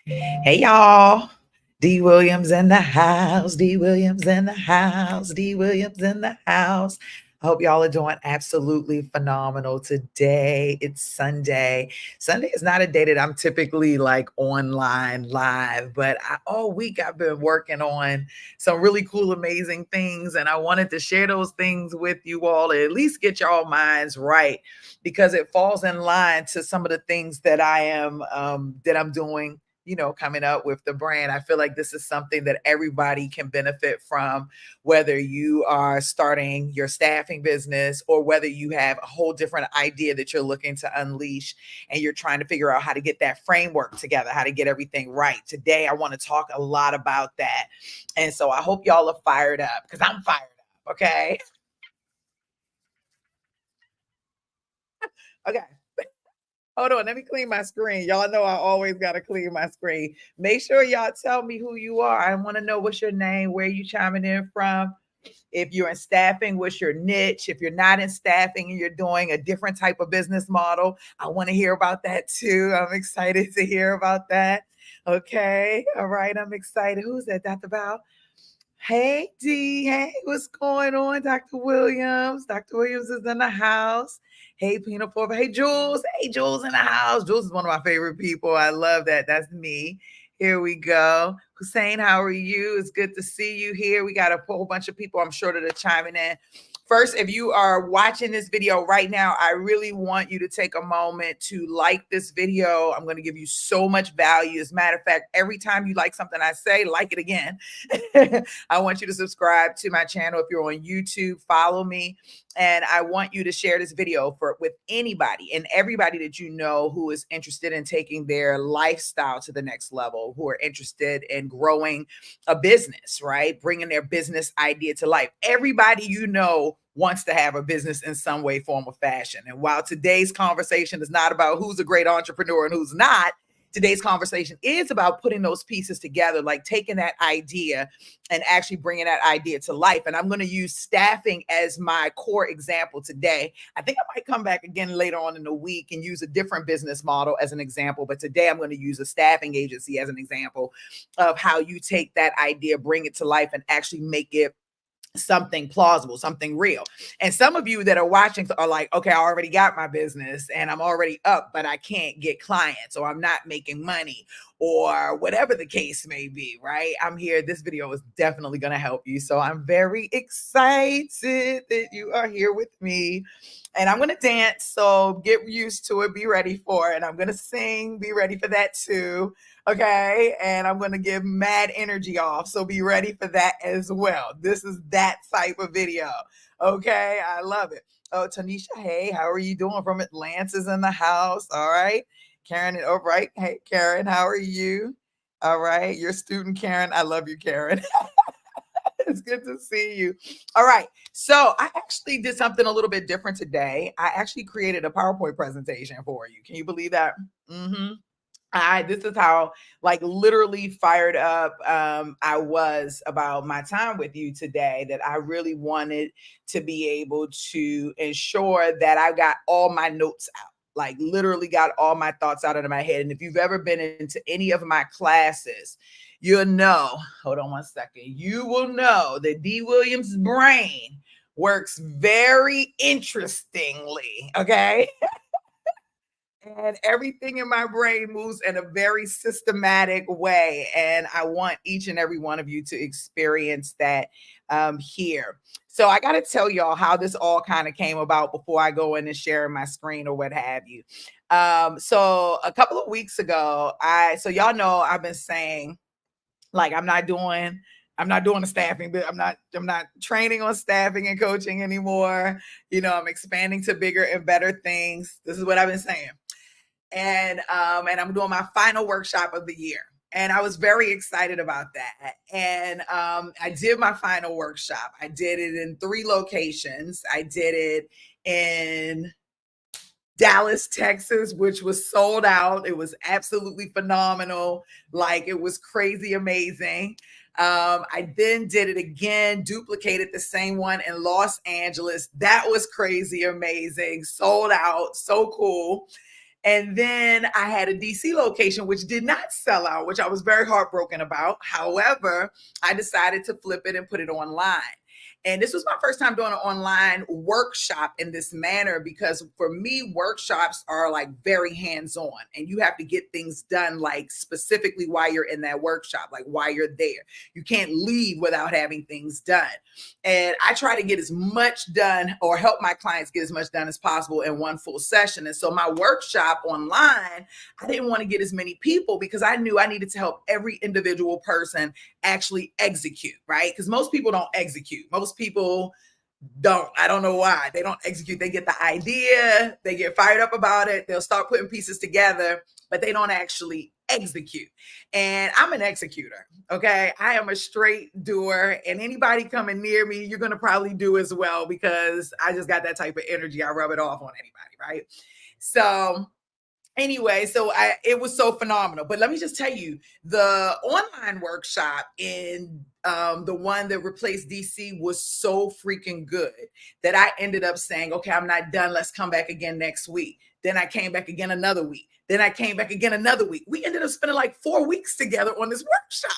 Hey y'all. Dee Williams in the house. Dee Williams in the house. Dee Williams in the house. I hope y'all are doing absolutely phenomenal today. It's Sunday. Sunday is not a day that I'm typically like online live, but all week I've been working on some really cool, amazing things. And I wanted to share those things with you all, at least get y'all minds right, because it falls in line to some of the things that I'm doing, coming up with the brand. I feel like this is something that everybody can benefit from, whether you are starting your staffing business or whether you have a whole different idea that you're looking to unleash and you're trying to figure out how to get that framework together, how to get everything right. Today, I want to talk a lot about that. And so I hope y'all are fired up because I'm fired up. Okay. Okay. Hold on, let me clean my screen. Y'all know I always gotta clean my screen. Make sure y'all tell me who you are. I want to know what's your name, where you chiming in from. If you're in staffing, what's your niche? If you're not in staffing and you're doing a different type of business model, I want to hear about that too. I'm excited to hear about that. Okay. All right. I'm excited. Who's that, Dr. Val? Hey, D. Hey, what's going on, Dr. Williams? Dr. Williams is in the house. Hey, Peanut Forver. Hey, Jules. Hey, Jules in the house. Jules is one of my favorite people. I love that. That's me. Here we go. Hussein, how are you? It's good to see you here. We got a whole bunch of people, I'm sure, that are chiming in. First, if you are watching this video right now, I really want you to take a moment to like this video. I'm going to give you so much value. As a matter of fact, every time you like something I say, like it again. I want you to subscribe to my channel. If you're on YouTube, follow me. And I want you to share this video with anybody and everybody that you know who is interested in taking their lifestyle to the next level, who are interested in growing a business, right? Bringing their business idea to life. Everybody you know wants to have a business in some way, form, or fashion. And while today's conversation is not about who's a great entrepreneur and who's not, today's conversation is about putting those pieces together, like taking that idea and actually bringing that idea to life. And I'm going to use staffing as my core example today. I think I might come back again later on in the week and use a different business model as an example. But today I'm going to use a staffing agency as an example of how you take that idea, bring it to life, and actually make it something plausible, something real. And some of you that are watching are like, okay, I already got my business and I'm already up, but I can't get clients or I'm not making money or whatever the case may be, right? I'm here. This video is definitely going to help you. So I'm very excited that you are here with me. And I'm going to dance. So get used to it. Be ready for it. I'm going to sing. Be ready for that too. Okay. And I'm going to give mad energy off. So be ready for that as well. This is that type of video. Okay. I love it. Oh, Tanisha, hey, how are you doing? From Atlanta's in the house. All right. Karen, all right. Hey, Karen, how are you? All right. Your student, Karen. I love you, Karen. It's good to see you. All right. So I actually did something a little bit different today. I actually created a PowerPoint presentation for you. Can you believe that? Mm-hmm. This is how like literally fired up I was about my time with you today, that I really wanted to be able to ensure that I got all my notes out, like literally got all my thoughts out of my head. And if you've ever been into any of my classes, you'll know, hold on one second, you will know that Dee Williams' brain works very interestingly. Okay. And everything in my brain moves in a very systematic way. And I want each and every one of you to experience that here. So I got to tell y'all how this all kind of came about before I go in and share my screen or what have you. So a couple of weeks ago, so y'all know I've been saying, like, I'm not doing the staffing, but I'm not training on staffing and coaching anymore. I'm expanding to bigger and better things. This is what I've been saying. And I'm doing my final workshop of the year. And I was very excited about that. And I did my final workshop. I did it in 3 locations. I did it in Dallas, Texas, which was sold out. It was absolutely phenomenal. Like, it was crazy amazing. I then did it again, duplicated the same one in Los Angeles. That was crazy amazing. Sold out. So cool. And then I had a DC location, which did not sell out, which I was very heartbroken about. However, I decided to flip it and put it online. And this was my first time doing an online workshop in this manner, because for me, workshops are like very hands-on and you have to get things done like specifically while you're in that workshop, like while you're there. You can't leave without having things done. And I try to get as much done or help my clients get as much done as possible in one full session. And so my workshop online, I didn't want to get as many people because I knew I needed to help every individual person actually execute, right? Because most people don't execute. Most people don't. I don't know why. They don't execute. They get the idea, they get fired up about it, they'll start putting pieces together, but they don't actually execute. And I'm an executor, okay? I am a straight doer, and anybody coming near me, you're going to probably do as well, because I just got that type of energy. I rub it off on anybody, right? So anyway, so it was so phenomenal. But let me just tell you, the online workshop in the one that replaced DC was so freaking good that I ended up saying, okay, I'm not done. Let's come back again next week. Then I came back again another week. Then I came back again another week. We ended up spending like 4 weeks together on this workshop.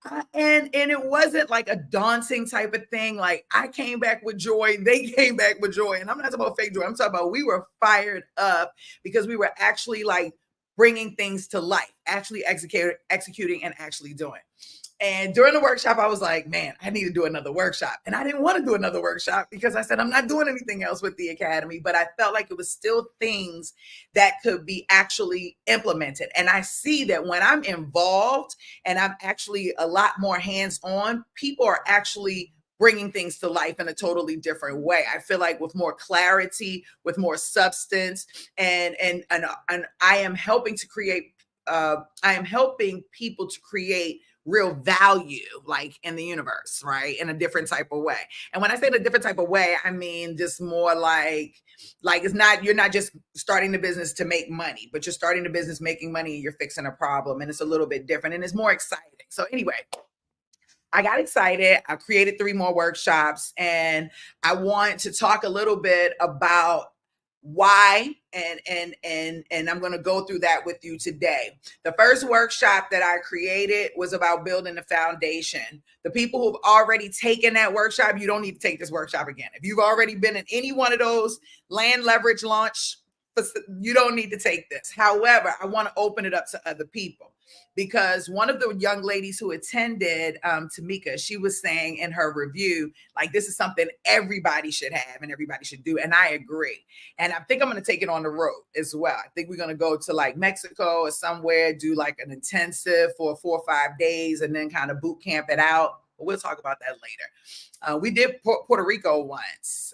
Right? And it wasn't like a daunting type of thing. Like, I came back with joy, they came back with joy, and I'm not talking about fake joy. I'm talking about we were fired up because we were actually like bringing things to life, actually executing and actually doing. And during the workshop, I was like, man, I need to do another workshop. And I didn't want to do another workshop because I said, I'm not doing anything else with the academy, but I felt like it was still things that could be actually implemented. And I see that when I'm involved and I'm actually a lot more hands-on, people are actually bringing things to life in a totally different way. I feel like with more clarity, with more substance, and I am helping to create, I am helping people to create real value, like in the universe, right? In a different type of way. And when I say in a different type of way, I mean just more like it's not, you're not just starting the business to make money, but you're starting the business making money and you're fixing a problem. And it's a little bit different and it's more exciting. So anyway, I got excited. I created 3 more workshops, and I want to talk a little bit about why, and I'm going to go through that with you today. The first workshop that I created was about building the foundation. The people who've already taken that workshop, you don't need to take this workshop again. If you've already been in any one of those land leverage launch, you don't need to take this. However, I want to open it up to other people, because one of the young ladies who attended, Tamika, she was saying in her review, like, this is something everybody should have and everybody should do. And I agree. And I think I'm going to take it on the road as well. I think we're going to go to like Mexico or somewhere, do like an intensive for 4 or 5 days, and then kind of boot camp it out. But we'll talk about that later. We did Puerto Rico once.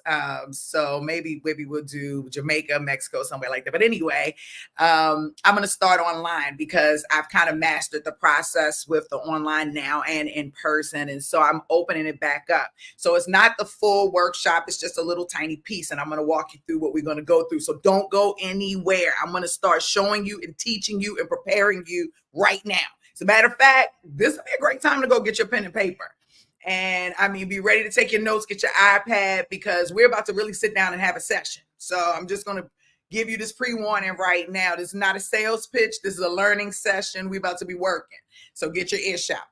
So maybe we'll do Jamaica, Mexico, somewhere like that. But anyway, I'm going to start online because I've kind of mastered the process with the online now and in person. And so I'm opening it back up. So it's not the full workshop. It's just a little tiny piece. And I'm going to walk you through what we're going to go through. So don't go anywhere. I'm going to start showing you and teaching you and preparing you right now. As a matter of fact, this would be a great time to go get your pen and paper. And I mean, be ready to take your notes, get your iPad, because we're about to really sit down and have a session. So I'm just going to give you this pre-warning right now. This is not a sales pitch. This is a learning session. We're about to be working. So get your ears shot.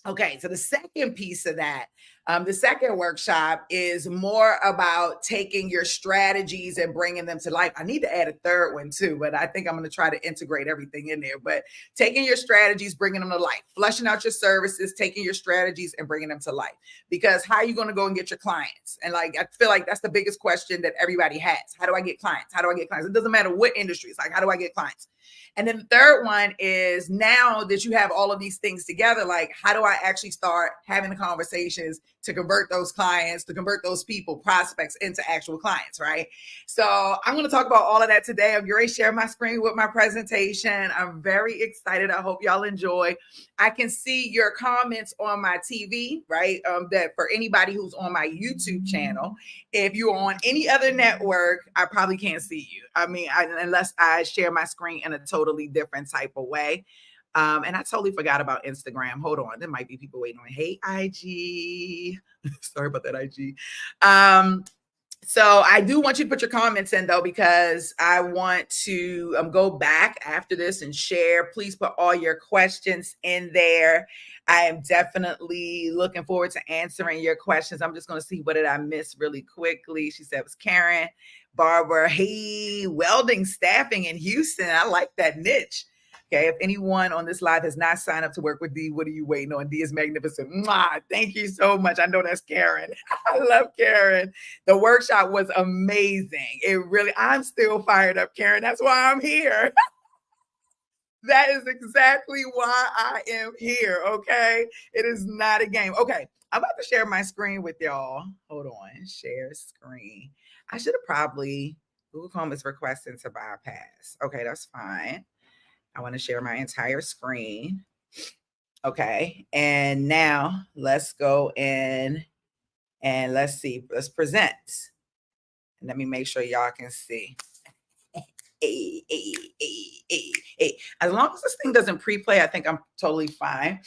Okay, so the second piece of that, the second workshop is more about taking your strategies and bringing them to life. I need to add a third one too, but I think I'm going to try to integrate everything in there. But taking your strategies, bringing them to life, fleshing out your services, taking your strategies and bringing them to life. Because how are you going to go and get your clients? And like, I feel like that's the biggest question that everybody has. How do I get clients? How do I get clients? It doesn't matter what industry. It's like, how do I get clients? And then the third one is, now that you have all of these things together, like, how do I actually start having the conversations to convert those clients, to convert those people, prospects, into actual clients, right? So I'm going to talk about all of that today. I'm going to share my screen with my presentation. I'm very excited. I hope y'all enjoy. I can see your comments on my TV, right? That for anybody who's on my YouTube channel. If you're on any other network, I probably can't see you. I mean, unless I share my screen in a totally different type of way. And I totally forgot about Instagram. Hold on. There might be people waiting on. Hey, IG. Sorry about that, IG. So I do want you to put your comments in though, because I want to go back after this and share. Please put all your questions in there. I am definitely looking forward to answering your questions. I'm just going to see what did I miss really quickly. She said it was Karen, Barbara. Hey, welding staffing in Houston. I like that niche. Okay, if anyone on this live has not signed up to work with Dee, what are you waiting on? Dee is magnificent. Mwah, thank you so much. I know that's Karen. I love Karen. The workshop was amazing. It really, I'm still fired up, Karen. That's why I'm here. That is exactly why I am here. Okay. It is not a game. Okay. I'm about to share my screen with y'all. Hold on. Share screen. I should have probably, Google Chrome is requesting to bypass. Okay. That's fine. I want to share my entire screen. Okay. And now let's go in and let's see. Let's present. And let me make sure y'all can see. Hey, hey, hey, hey, hey. As long as this thing doesn't pre-play, I think I'm totally fine.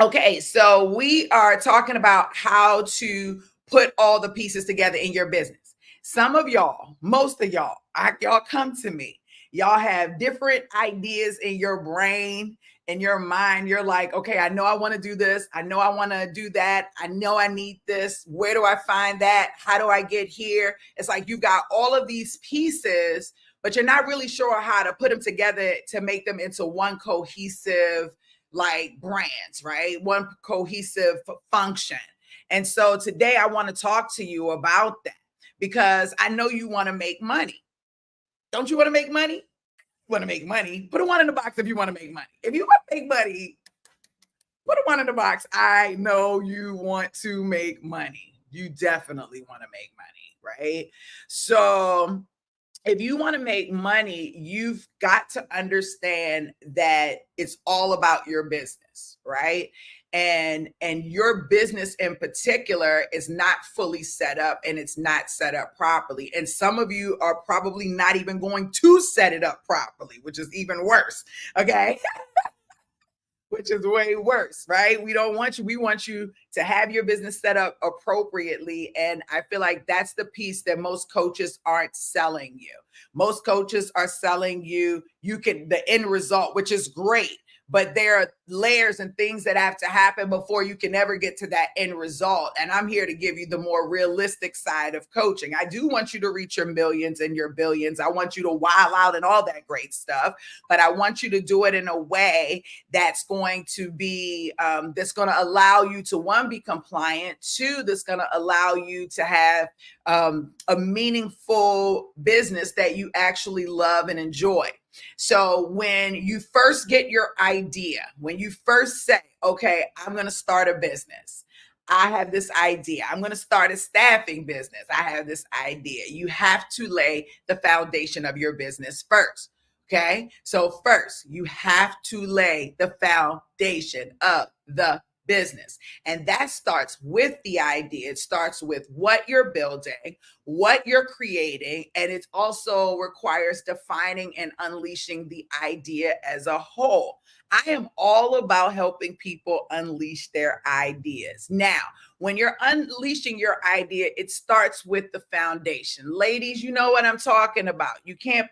Okay, so we are talking about how to put all the pieces together in your business. Some of y'all, most of y'all, y'all come to me. Y'all have different ideas in your brain, in your mind. You're like, okay, I know I want to do this. I know I want to do that. I know I need this. Where do I find that? How do I get here? It's like you got all of these pieces, but you're not really sure how to put them together to make them into one cohesive like brands, right? One cohesive function. And so today I want to talk to you about that because I know you want to make money. Don't you want to make money? Want to make money? Put a one in the box if you want to make money. If you want to make money, put a one in the box. I know you want to make money. You definitely want to make money, right? So if you want to make money, you've got to understand that it's all about your business, right? And your business in particular is not fully set up and it's not set up properly. And some of you are probably not even going to set it up properly, which is even worse. Okay. Which is way worse, right? We don't want you. We want you to have your business set up appropriately. And I feel like that's the piece that most coaches aren't selling you. Most coaches are selling you, the end result, which is great. But there are layers and things that have to happen before you can ever get to that end result. And I'm here to give you the more realistic side of coaching. I do want you to reach your millions and your billions. I want you to wild out and all that great stuff. But I want you to do it in a way that's going to be, that's going to allow you to, one, be compliant, two, that's going to allow you to have a meaningful business that you actually love and enjoy. So when you first get your idea, when you first say, okay, I'm going to start a business. I have this idea. I'm going to start a staffing business. I have this idea. You have to lay the foundation of your business first. Okay. So first, you have to lay the foundation of the business. And that starts with the idea. It starts with what you're building, what you're creating, and it also requires defining and unleashing the idea as a whole. I am all about helping people unleash their ideas. Now, when you're unleashing your idea, it starts with the foundation. Ladies, you know what I'm talking about. You can't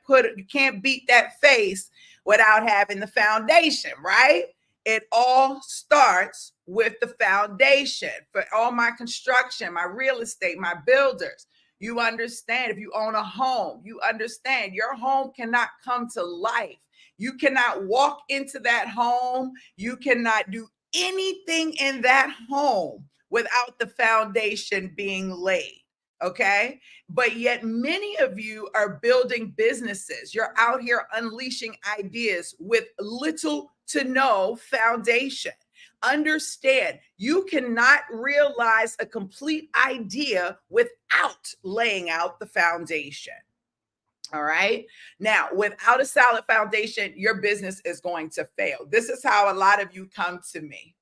beat that face without having the foundation, right? It all starts with the foundation. For all my construction, my real estate, my builders, you understand, if you own a home, you understand your home cannot come to life. You cannot walk into that home. You cannot do anything in that home without the foundation being laid. Okay. But yet many of you are building businesses. You're out here unleashing ideas with little to no foundation. Understand, you cannot realize a complete idea without laying out the foundation. All right. Now, without a solid foundation, your business is going to fail. This is how a lot of you come to me.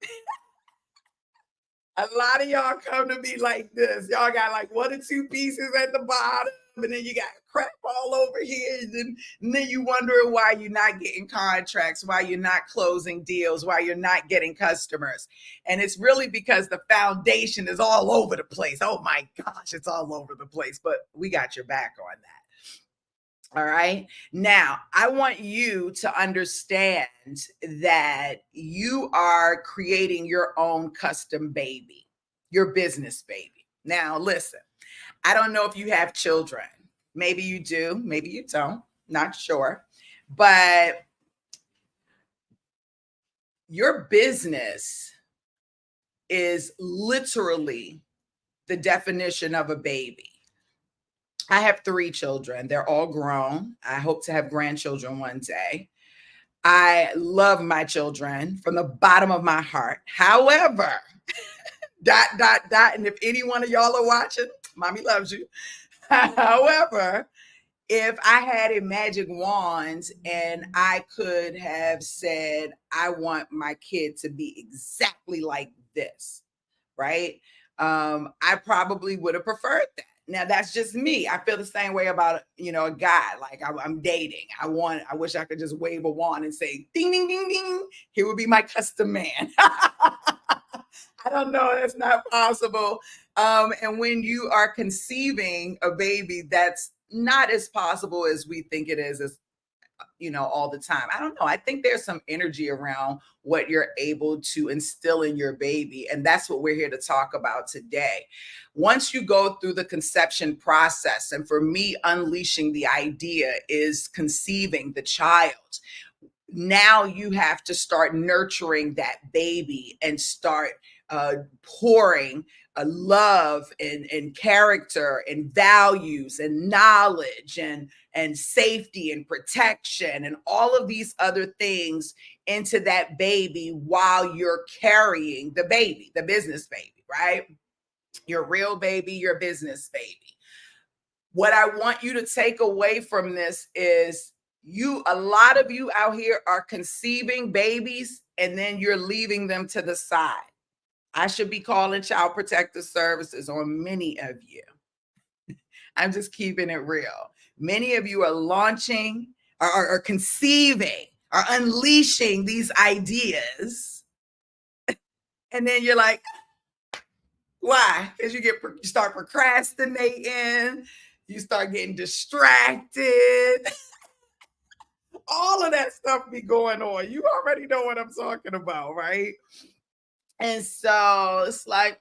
A lot of y'all come to me like this. Y'all got like one or two pieces at the bottom, and then you got crap all over here. And then you wondering why you're not getting contracts, why you're not closing deals, why you're not getting customers. And it's really because the foundation is all over the place. Oh my gosh, it's all over the place. But we got your back on that. All right. Now, I want you to understand that you are creating your own custom baby, your business baby. Now, listen, I don't know if you have children. Maybe you do, maybe you don't, not sure. But your business is literally the definition of a baby. I have 3 children. They're all grown. I hope to have grandchildren one day. I love my children from the bottom of my heart. However, ... And if any one of y'all are watching, mommy loves you. However, if I had a magic wand and I could have said, I want my kid to be exactly like this, right? I probably would have preferred that. Now that's just me. I feel the same way about, a guy like I'm dating. I wish I could just wave a wand and say, ding, ding, ding, ding. He would be my custom man. I don't know. That's not possible. And when you are conceiving a baby, that's not as possible as we think it is, as all the time. I don't know. I think there's some energy around what you're able to instill in your baby. And that's what we're here to talk about today. Once you go through the conception process, and for me, unleashing the idea is conceiving the child. Now you have to start nurturing that baby and start pouring love and character and values and knowledge and safety and protection and all of these other things into that baby while you're carrying the baby, the business baby, right? Your real baby, your business baby. What I want you to take away from this is a lot of you out here are conceiving babies and then you're leaving them to the side. I should be calling Child Protective Services on many of you. I'm just keeping it real. Many of you are launching, are conceiving, are unleashing these ideas. And then you're like, why? Because you start procrastinating, you start getting distracted. All of that stuff be going on. You already know what I'm talking about, right? And so it's like,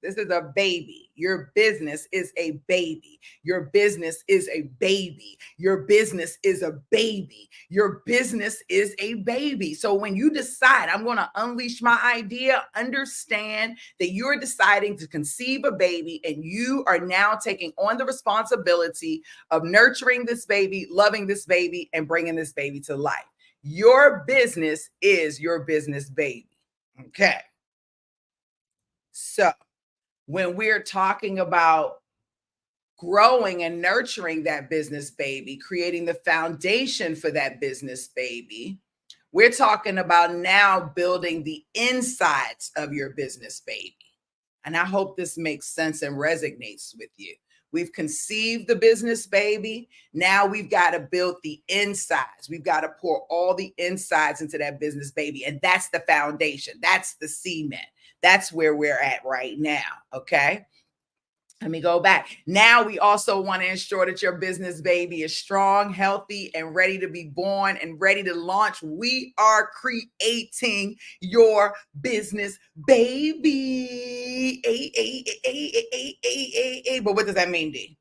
this is a baby. Your business is a baby. Your business is a baby. Your business is a baby. Your business is a baby. So when you decide, I'm going to unleash my idea, understand that you're deciding to conceive a baby and you are now taking on the responsibility of nurturing this baby, loving this baby, and bringing this baby to life. Your business is your business baby. Okay. So when we're talking about growing and nurturing that business baby, creating the foundation for that business baby, we're talking about now building the insides of your business baby. And I hope this makes sense and resonates with you. We've conceived the business baby. Now we've got to build the insides. We've got to pour all the insides into that business baby. And that's the foundation. That's the cement. That's where we're at right now. Okay. Let me go back. Now we also want to ensure that your business baby is strong, healthy, and ready to be born and ready to launch. We are creating your business baby. But what does that mean, Dee?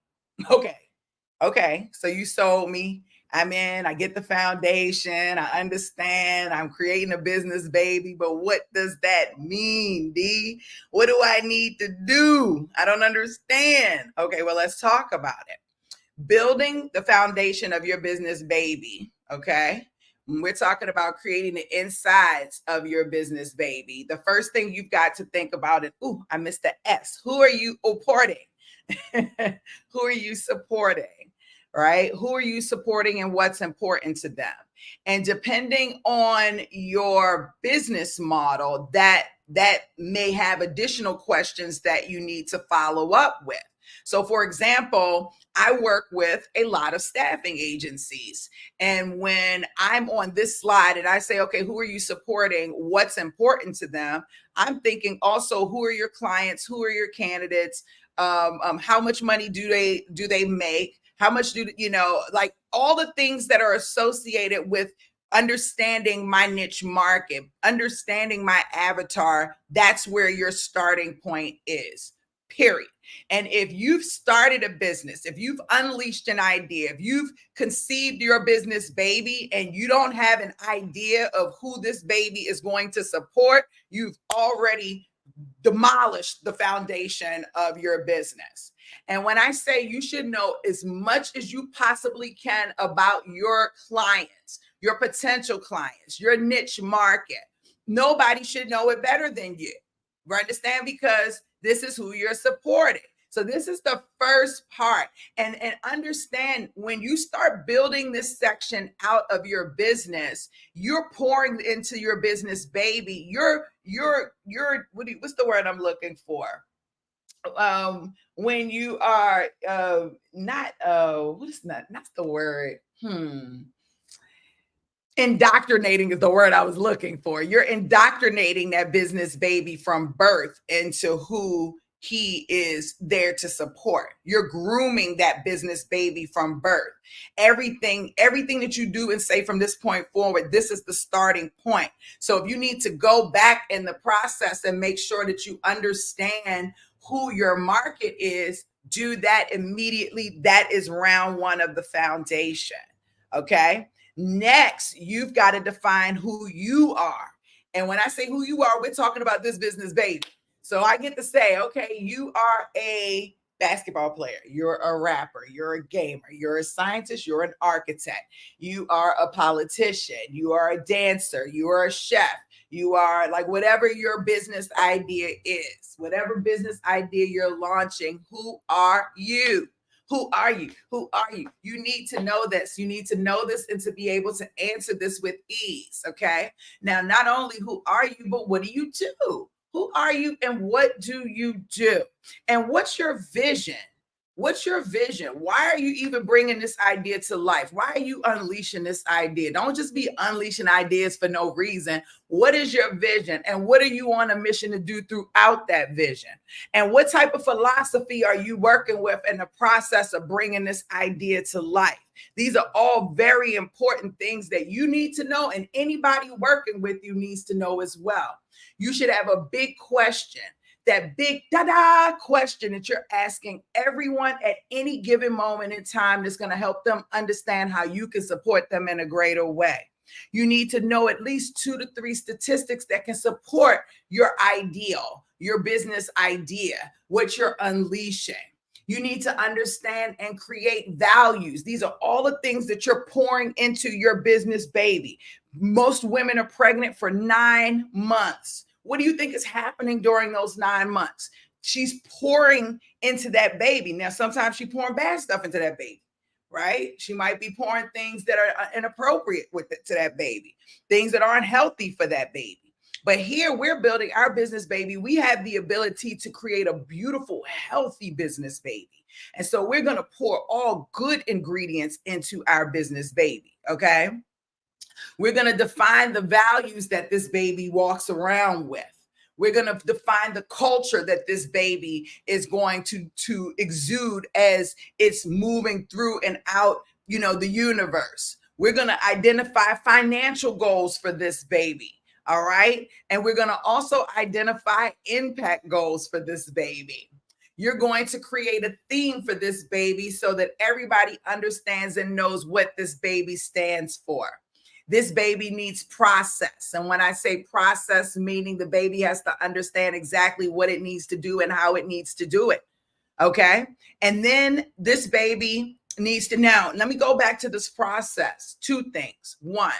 Okay. So you sold me. I'm in, I get the foundation. I understand I'm creating a business baby, but what does that mean, Dee? What do I need to do? I don't understand. Okay, well, let's talk about it. Building the foundation of your business baby, okay? We're talking about creating the insides of your business baby. The first thing you've got to think about is, I missed the S. Who are you supporting? Who are you supporting? Right? Who are you supporting and what's important to them? And depending on your business model, that may have additional questions that you need to follow up with. So for example, I work with a lot of staffing agencies. And when I'm on this slide and I say, okay, who are you supporting? What's important to them? I'm thinking also, who are your clients? Who are your candidates? How much money do they make? How much do you know, like all the things that are associated with understanding my niche market, understanding my avatar. That's where your starting point is, period. And if you've started a business, if you've unleashed an idea, if you've conceived your business baby and you don't have an idea of who this baby is going to support, you've already demolished the foundation of your business. And when I say you should know as much as you possibly can about your clients, your potential clients, your niche market, nobody should know it better than you. You understand? Because this is who you're supporting. So this is the first part. And understand, when you start building this section out of your business, you're pouring into your business baby. You're what's the word I'm looking for? When you are not what's not the word? Indoctrinating is the word I was looking for. You're indoctrinating that business baby from birth into who he is there to support. You're grooming that business baby from birth. Everything that you do and say from this point forward, this is the starting point. So if you need to go back in the process and make sure that you understand who your market is, do that immediately. That is round one of the foundation. Okay. Next, you've got to define who you are. And when I say who you are, we're talking about this business baby. So I get to say, okay, you are a basketball player, you're a rapper, you're a gamer, you're a scientist, you're an architect, you are a politician, you are a dancer, you are a chef, you are like whatever your business idea is, whatever business idea you're launching, who are you? Who are you? Who are you? You need to know this. You need to know this and to be able to answer this with ease. Okay. Now, not only who are you, but what do you do? Who are you and what do you do? And what's your vision? What's your vision? Why are you even bringing this idea to life? Why are you unleashing this idea? Don't just be unleashing ideas for no reason. What is your vision? And what are you on a mission to do throughout that vision? And what type of philosophy are you working with in the process of bringing this idea to life? These are all very important things that you need to know, and anybody working with you needs to know as well. You should have a big question. That big question that you're asking everyone at any given moment in time that's going to help them understand how you can support them in a greater way. You need to know at least 2 to 3 statistics that can support your ideal, your business idea, what you're unleashing. You need to understand and create values. These are all the things that you're pouring into your business baby. Most women are pregnant for 9 months. What do you think is happening during those 9 months? She's pouring into that baby. Now, sometimes she's pouring bad stuff into that baby, right? She might be pouring things that are inappropriate to that baby, things that aren't healthy for that baby. But here we're building our business baby. We have the ability to create a beautiful, healthy business baby. And so we're going to pour all good ingredients into our business baby, okay? We're going to define the values that this baby walks around with. We're going to define the culture that this baby is going to exude as it's moving through and out, the universe. We're going to identify financial goals for this baby. All right. And we're going to also identify impact goals for this baby. You're going to create a theme for this baby so that everybody understands and knows what this baby stands for. This baby needs process. And when I say process, meaning the baby has to understand exactly what it needs to do and how it needs to do it. Okay. And then this baby needs to, now, let me go back to this process. 2 things. 1,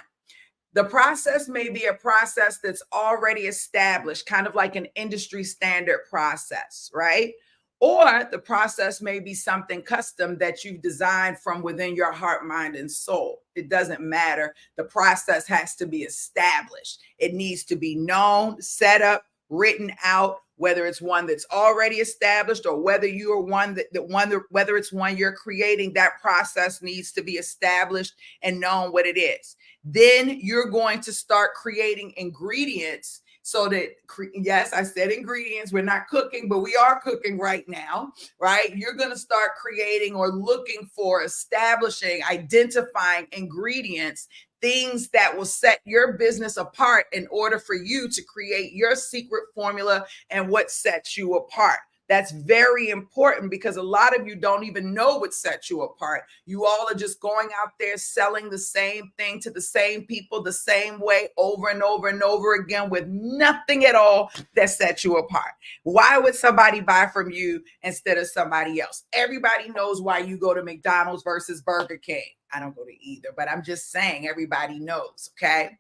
the process may be a process that's already established, kind of like an industry standard process, right? Or the process may be something custom that you've designed from within your heart, mind, and soul. It doesn't matter. The process has to be established. It needs to be known, set up, written out, whether it's one that's already established or whether you are whether it's one you're creating. That process needs to be established and known what it is. Then you're going to start creating ingredients so that, yes, I said ingredients. We're not cooking, but we are cooking right now, right? You're going to start creating or looking for, establishing, identifying ingredients, things that will set your business apart in order for you to create your secret formula and what sets you apart. That's very important because a lot of you don't even know what sets you apart. You all are just going out there selling the same thing to the same people the same way over and over and over again with nothing at all that sets you apart. Why would somebody buy from you instead of somebody else? Everybody knows why you go to McDonald's versus Burger King. I don't go to either, but I'm just saying everybody knows, okay?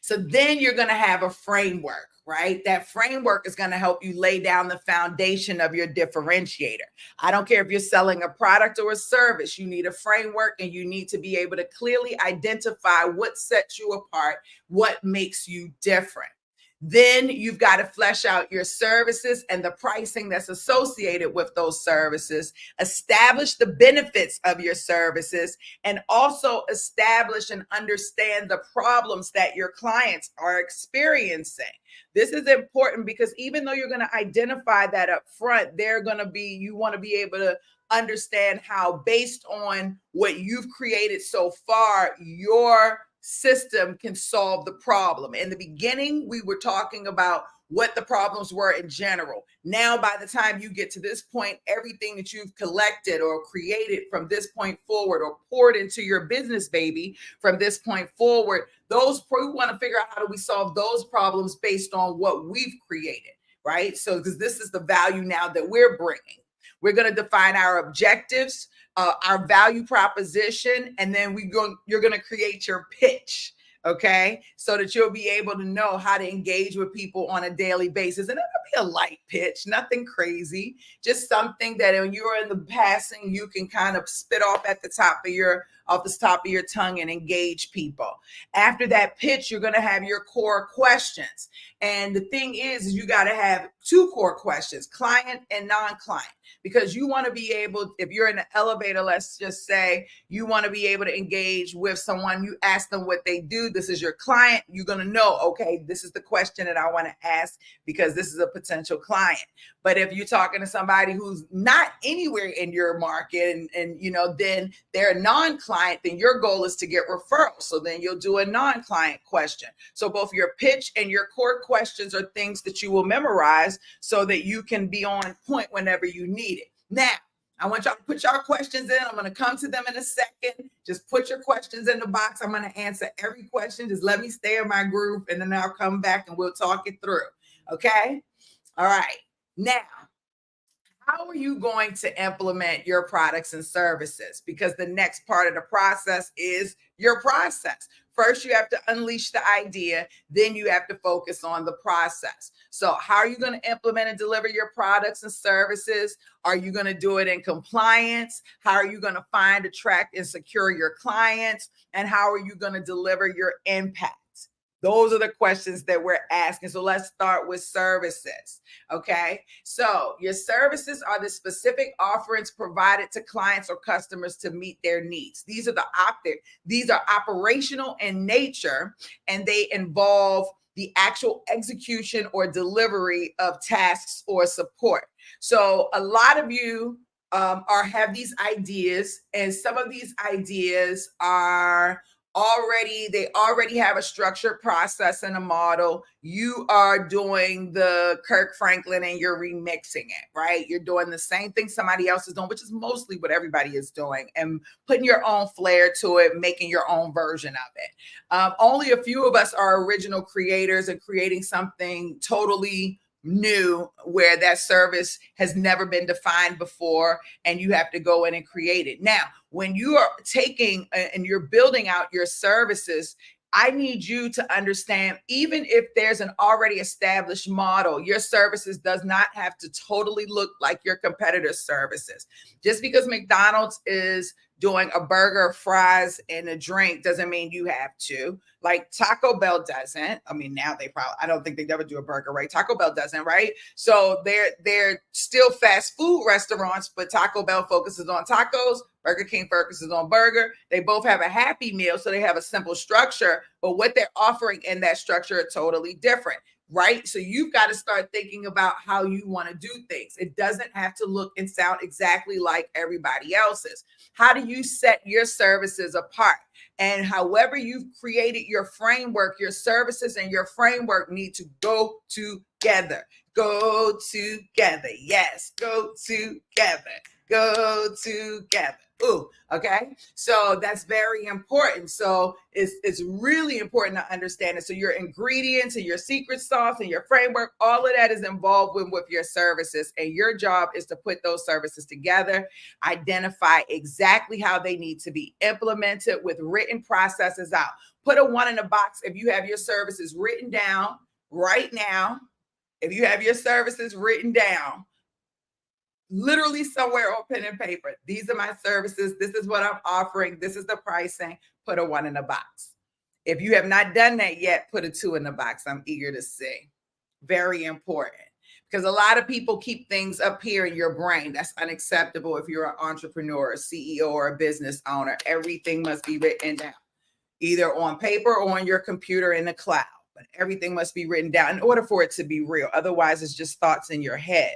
So then you're going to have a framework, right? That framework is going to help you lay down the foundation of your differentiator. I don't care if you're selling a product or a service, you need a framework and you need to be able to clearly identify what sets you apart, what makes you different. Then you've got to flesh out your services and the pricing that's associated with those services, establish the benefits of your services, and also establish and understand the problems that your clients are experiencing. This is important because even though you're going to identify that up front, you want to be able to understand how, based on what you've created so far, your system can solve the problem. In the beginning, we were talking about what the problems were in general. Now, by the time you get to this point, everything that you've collected or created from this point forward or poured into your business, baby, from this point forward, we want to figure out how do we solve those problems based on what we've created, right? So, because this is the value now that we're bringing. We're going to define our objectives, our value proposition, and then you're going to create your pitch, okay? So that you'll be able to know how to engage with people on a daily basis. And it'll be a light pitch, nothing crazy, just something that when you're in the passing, you can kind of spit off the top of your tongue and engage people. After that pitch, you're going to have your core questions. And the thing is you got to have two core questions, client and non-client, because you want to be able, if you're in the elevator, let's just say you want to be able to engage with someone, you ask them what they do. This is your client. You're going to know, okay, this is the question that I want to ask because this is a potential client. But if you're talking to somebody who's not anywhere in your market and then they're a non-client, then your goal is to get referrals. So then you'll do a non-client question. So both your pitch and your core questions are things that you will memorize so that you can be on point whenever you need it. Now, I want y'all to put your questions in. I'm going to come to them in a second. Just put your questions in the box. I'm going to answer every question. Just let me stay in my group and then I'll come back and we'll talk it through. Okay? All right. Now, how are you going to implement your products and services? Because the next part of the process is your process. First, you have to unleash the idea. Then you have to focus on the process. So how are you going to implement and deliver your products and services? Are you going to do it in compliance? How are you going to find, attract, and secure your clients? And how are you going to deliver your impact? Those are the questions that we're asking. So let's start with services. Okay. So your services are the specific offerings provided to clients or customers to meet their needs. These are operational in nature, and they involve the actual execution or delivery of tasks or support. So a lot of you have these ideas, and some of these ideas are they already have a structured process and a model. You are doing the Kirk Franklin and you're remixing it, right? You're doing the same thing somebody else is doing, which is mostly what everybody is doing, and putting your own flair to it, making your own version of it. Only a few of us are original creators and creating something totally new where that service has never been defined before and you have to go in and create it. Now, when you are taking and you're building out your services, I need you to understand, even if there's an already established model, your services does not have to totally look like your competitors' services. Just because McDonald's is doing a burger, fries, and a drink doesn't mean you have to. Like Taco Bell doesn't. I mean, now they probably, I don't think they ever do a burger, right? Taco Bell doesn't, right? So they're still fast food restaurants, but Taco Bell focuses on tacos. Burger King focuses on burger. They both have a happy meal, so they have a simple structure, but what they're offering in that structure are totally different, right? So you've got to start thinking about how you want to do things. It doesn't have to look and sound exactly like everybody else's. How do you set your services apart? And however you've created your framework, your services and your framework need to go together. Go together. Yes, go together. Go together. Ooh, okay. So that's very important. So it's really important to understand it. So your ingredients and your secret sauce and your framework, all of that is involved with your services. And your job is to put those services together, identify exactly how they need to be implemented with written processes out. Put a 1 in a box if you have your services written down right now. If you have your services written down, literally somewhere on pen and paper, these are my services. This is what I'm offering. This is the pricing. Put a 1 in the box. If you have not done that yet, put a 2 in the box. I'm eager to see. Very important, because a lot of people keep things up here in your brain. That's unacceptable if you're an entrepreneur, a CEO, or a business owner. Everything must be written down, either on paper or on your computer in the cloud. But everything must be written down in order for it to be real. Otherwise, it's just thoughts in your head.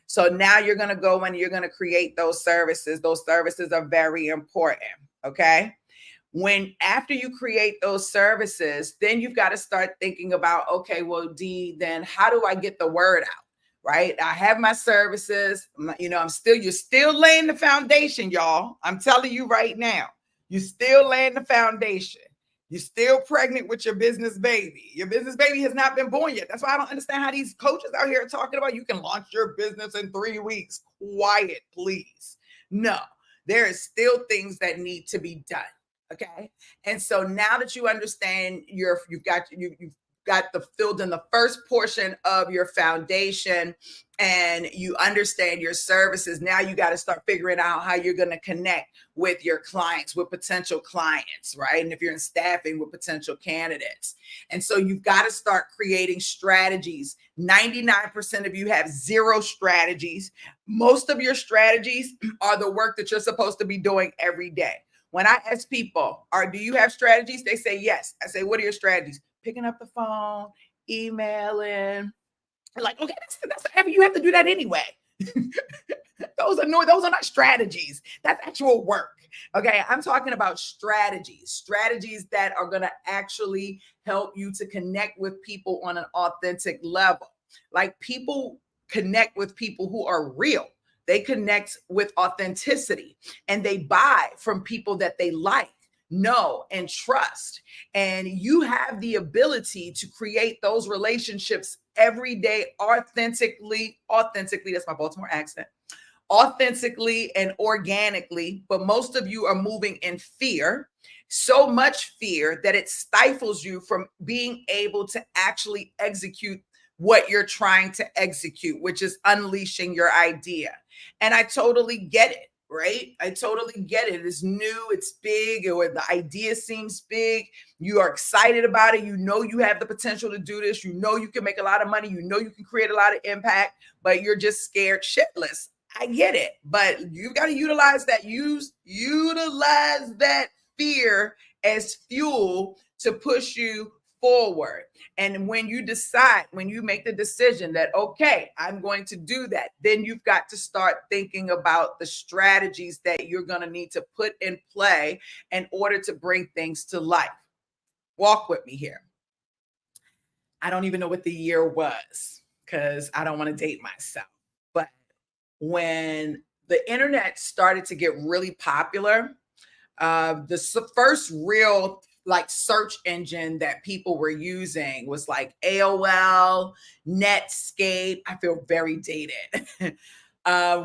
So now you're going to go and you're going to create those services. Those services are very important. Okay. After you create those services, then you've got to start thinking about, okay, well, Dee, then how do I get the word out? Right. I have my services, you're still laying the foundation, y'all. I'm telling you right now, you're still laying the foundation. You're still pregnant with your business baby. Your business baby has not been born yet. That's why I don't understand how these coaches out here are talking about you can launch your business in 3 weeks. Quiet, please. No, there is still things that need to be done. Okay. And so now that you understand you've got the filled in the first portion of your foundation and you understand your services, now you got to start figuring out how you're going to connect with your clients, with potential clients, right? And if you're in staffing, with potential candidates. And so you've got to start creating strategies. 99% of you have 0 strategies. Most of your strategies are the work that you're supposed to be doing every day. When I ask people, do you have strategies? They say yes. I say, what are your strategies? Picking up the phone, emailing. Like, okay, that's you have to do that anyway. Those are not strategies. That's actual work. Okay, I'm talking about strategies that are going to actually help you to connect with people on an authentic level. Like, people connect with people who are real. They connect with authenticity, and they buy from people that they like, know, and trust. And you have the ability to create those relationships every day authentically. That's my Baltimore accent. Authentically and organically. But most of you are moving in fear, so much fear that it stifles you from being able to actually execute what you're trying to execute, which is unleashing your idea. And I totally get it, right? I totally get it. It's new, it's big, or the idea seems big. You are excited about it. You know you have the potential to do this. You know you can make a lot of money. You know you can create a lot of impact, but you're just scared shitless. I get it, but you've got to utilize that. Utilize that fear as fuel to push you forward. And when you make the decision that, okay, I'm going to do that, then you've got to start thinking about the strategies that you're going to need to put in play in order to bring things to life. Walk with me here. I don't even know what the year was because I don't want to date myself. But when the internet started to get really popular, the first real search engine that people were using was like AOL, Netscape. I feel very dated.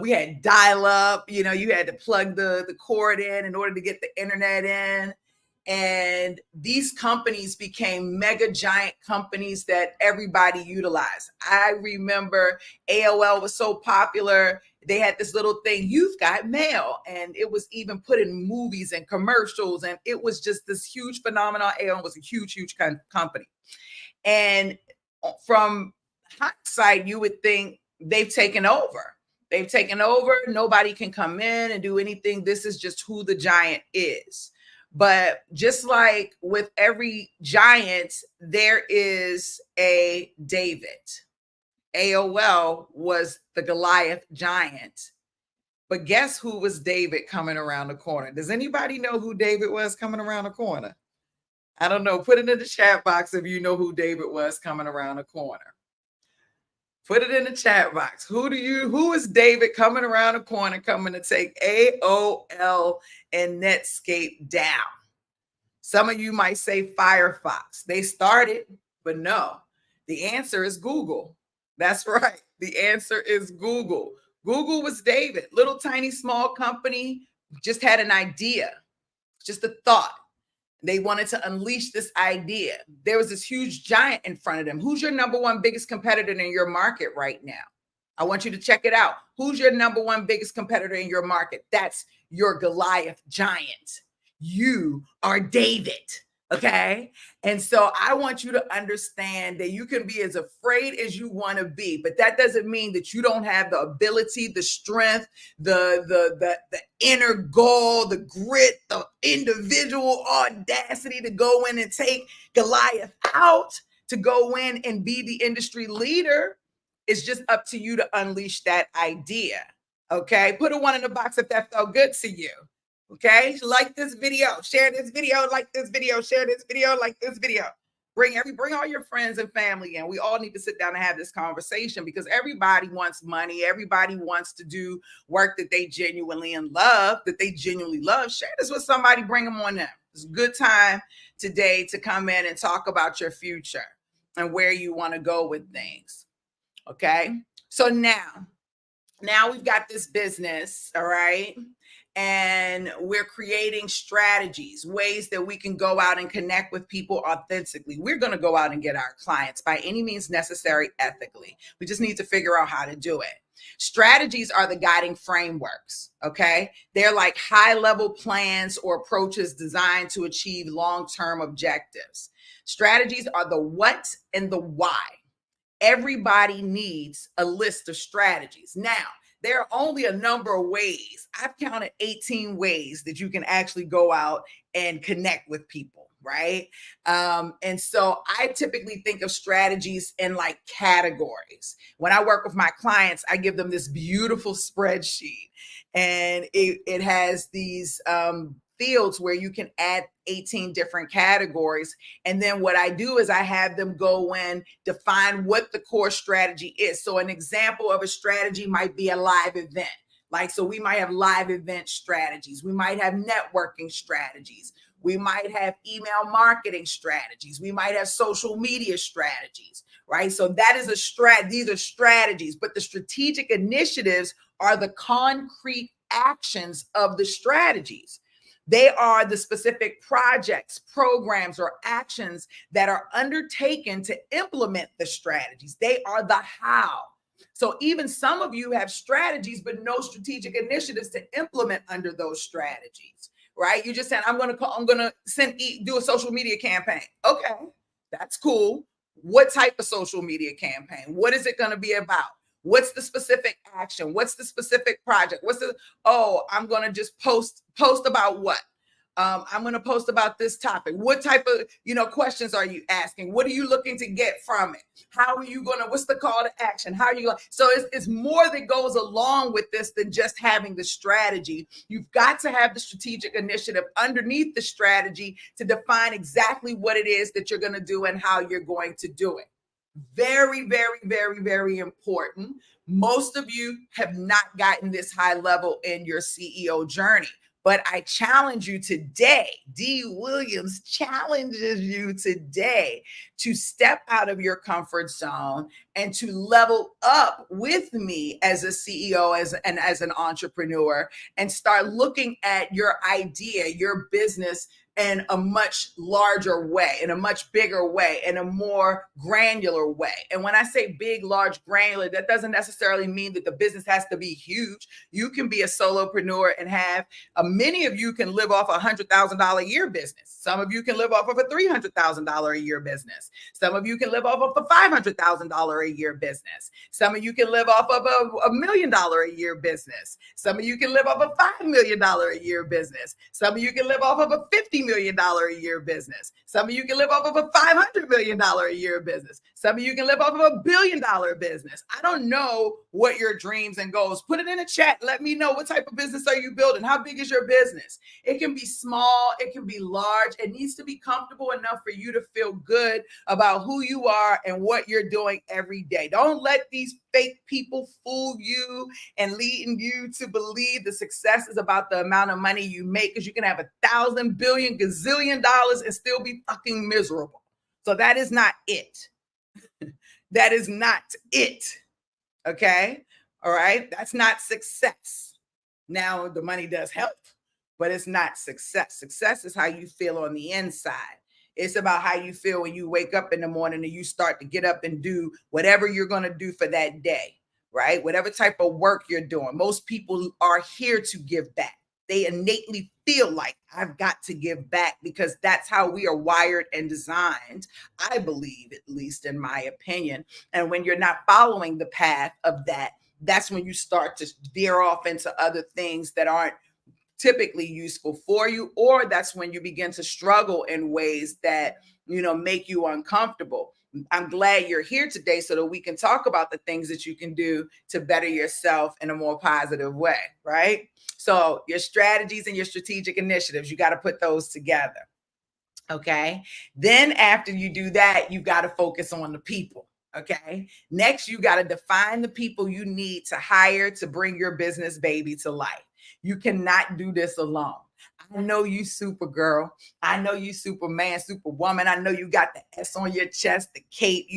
We had dial-up, you had to plug the cord in order to get the internet in. And these companies became mega giant companies that everybody utilized. I remember AOL was so popular. They had this little thing, you've got mail. And it was even put in movies and commercials. And it was just this huge phenomenon. AOL was a huge, huge company. And from hindsight, you would think they've taken over. They've taken over. Nobody can come in and do anything. This is just who the giant is. But just like with every giant, there is a David. AOL was the Goliath giant. But guess who was David coming around the corner? Does anybody know who David was coming around the corner? I don't know. Put it in the chat box if you know who David was coming around the corner. Put it in the chat box. Who is David coming around the corner, coming to take AOL and Netscape down? Some of you might say Firefox. They started, but no. The answer is Google. That's right. The answer is Google. Google was David. Little tiny small company, just had an idea, just a thought. They wanted to unleash this idea. There was this huge giant in front of them. Who's your number one biggest competitor in your market right now? I want you to check it out. Who's your number one biggest competitor in your market? That's your Goliath giant. You are David. Okay. And so I want you to understand that you can be as afraid as you want to be, but that doesn't mean that you don't have the ability, the strength, the inner goal, the grit, the individual audacity to go in and take Goliath out, to go in and be the industry leader. It's just up to you to unleash that idea. Okay. Put a 1 in the box if that felt good to you. Okay, like this video, share this video, like this video, share this video, like this video. Bring all your friends and family in. We all need to sit down and have this conversation, because everybody wants money. Everybody wants to do work that they genuinely love. Share this with somebody. Bring them on in. It's a good time today to come in and talk about your future and where you want to go with things. Okay, so now we've got this business, all right? And we're creating strategies, ways that we can go out and connect with people authentically. We're going to go out and get our clients by any means necessary, ethically. We just need to figure out how to do it. Strategies are the guiding frameworks, okay? They're like high-level plans or approaches designed to achieve long-term objectives. Strategies are the what and the why. Everybody needs a list of strategies. Now, there are only a number of ways. I've counted 18 ways that you can actually go out and connect with people, right? And so I typically think of strategies in like categories. When I work with my clients, I give them this beautiful spreadsheet, and it has these fields where you can add 18 different categories. And then what I do is I have them go in, define what the core strategy is. So an example of a strategy might be a live event. So we might have live event strategies. We might have networking strategies. We might have email marketing strategies. We might have social media strategies, right? So that is these are strategies, but the strategic initiatives are the concrete actions of the strategies. They are the specific projects, programs, or actions that are undertaken to implement the strategies. They are the how. So even some of you have strategies, but no strategic initiatives to implement under those strategies, right? You just said, I'm going to do a social media campaign. Okay, that's cool. What type of social media campaign? What is it going to be about? What's the specific action? What's the specific project? I'm going to just post about what? I'm going to post about this topic. What type of, questions are you asking? What are you looking to get from it? How are you going to, what's the call to action? How are you going? So it's more that goes along with this than just having the strategy. You've got to have the strategic initiative underneath the strategy to define exactly what it is that you're going to do and how you're going to do it. Very, very, very, very important. Most of you have not gotten this high level in your CEO journey, but I challenge you today. Dee Williams challenges you today to step out of your comfort zone and to level up with me as a CEO and as an entrepreneur, and start looking at your idea, your business in a much larger way, in a much bigger way, in a more granular way. And when I say big, large, granular, that doesn't necessarily mean that the business has to be huge. You can be a solopreneur and have many of you can live off $100,000 a year business. Some of you can live off of a $300,000 a year business. Some of you can live off of a $500,000 a year business. Some of you can live off of a $1 million a year business. Some of you can live off of a $5 million a year business. Some of you can live off of a $50 million a year business. Some of you can live off of a $500 million a year business. Some of you can live off of a $1 billion business. I don't know what your dreams and goals. Put it in a chat. Let me know, what type of business are you building? How big is your business? It can be small. It can be large. It needs to be comfortable enough for you to feel good about who you are and what you're doing every day. Don't let these fake people fool you and leading you to believe the success is about the amount of money you make, because you can have 1,000 billion gazillion dollars and still be fucking miserable. So that is not it. That is not it. Okay. All right. That's not success. Now, the money does help, but it's not success. Success is how you feel on the inside. It's about how you feel when you wake up in the morning and you start to get up and do whatever you're going to do for that day, right? Whatever type of work you're doing. Most people are here to give back. They innately feel like, I've got to give back, because that's how we are wired and designed, I believe, at least in my opinion. And when you're not following the path of that, that's when you start to veer off into other things that aren't typically useful for you, or that's when you begin to struggle in ways that, make you uncomfortable. I'm glad you're here today so that we can talk about the things that you can do to better yourself in a more positive way, right? So your strategies and your strategic initiatives, you got to put those together. Okay. Then after you do that, you got to focus on the people. Okay. Next, you got to define the people you need to hire to bring your business baby to life. You cannot do this alone. I know you Supergirl. I know you Superman, Superwoman. I know you got the S on your chest, the cape.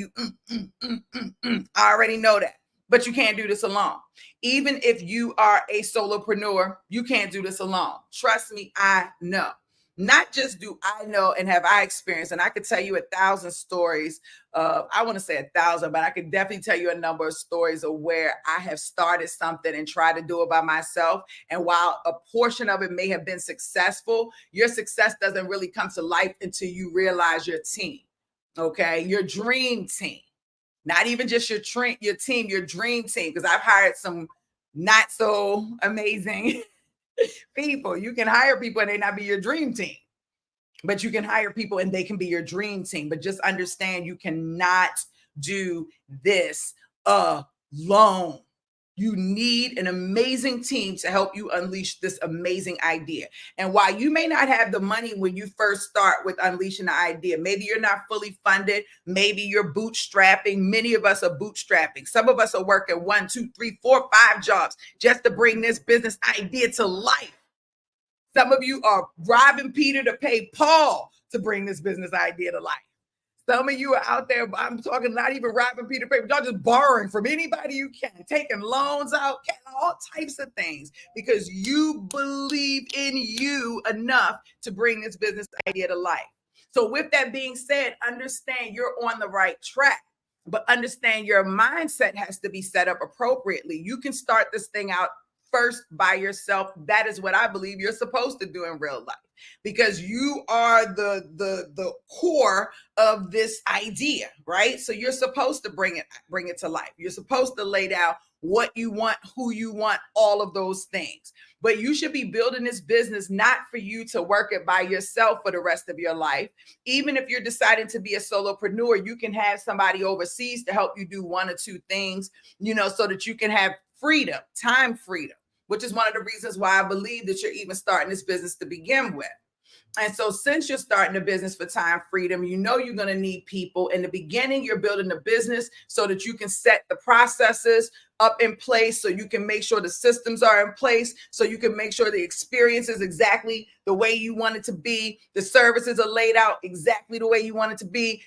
I already know that. But you can't do this alone. Even if you are a solopreneur, you can't do this alone. Trust me, I know. Not just do I know and have I experienced, and I could tell you 1,000 stories of, I want to say 1,000, but I could definitely tell you a number of stories of where I have started something and tried to do it by myself. And while a portion of it may have been successful, your success doesn't really come to life until you realize your team, okay? Your dream team, not even just your team, your dream team, because I've hired some not so amazing people. You can hire people and they not be your dream team, but you can hire people and they can be your dream team. But just understand, you cannot do this alone. You need an amazing team to help you unleash this amazing idea. And while you may not have the money when you first start with unleashing the idea, maybe you're not fully funded, maybe you're bootstrapping. Many of us are bootstrapping. Some of us are working 1, 2, 3, 4, 5 jobs just to bring this business idea to life. Some of you are robbing Peter to pay Paul to bring this business idea to life. Some of you are out there, I'm talking not even robbing Peter to pay, but y'all just borrowing from anybody you can, taking loans out, all types of things, because you believe in you enough to bring this business idea to life. So with that being said, understand you're on the right track, but understand your mindset has to be set up appropriately. You can start this thing out first by yourself. That is what I believe you're supposed to do in real life, because you are the core of this idea, right? So you're supposed to bring it to life. You're supposed to lay down what you want, who you want, all of those things. But you should be building this business not for you to work it by yourself for the rest of your life. Even if you're deciding to be a solopreneur, you can have somebody overseas to help you do 1 or 2 things, so that you can have freedom, time freedom, which is one of the reasons why I believe that you're even starting this business to begin with. And so since you're starting a business for time freedom, you know you're going to need people. In the beginning, you're building a business so that you can set the processes up in place, so you can make sure the systems are in place, so you can make sure the experience is exactly the way you want it to be, the services are laid out exactly the way you want it to be.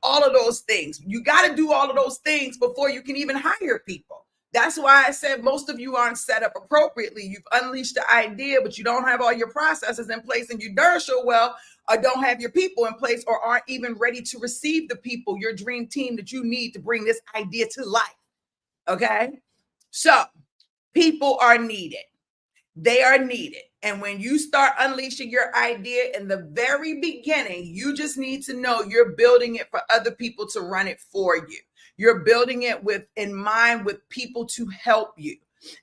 All of those things. You got to do all of those things before you can even hire people. That's why I said most of you aren't set up appropriately. You've unleashed the idea, but you don't have all your processes in place, and you darn sure well or don't have your people in place, or aren't even ready to receive the people, your dream team that you need to bring this idea to life. Okay? So people are needed. They are needed. And when you start unleashing your idea in the very beginning, you just need to know you're building it for other people to run it for you. You're building it in mind with people to help you.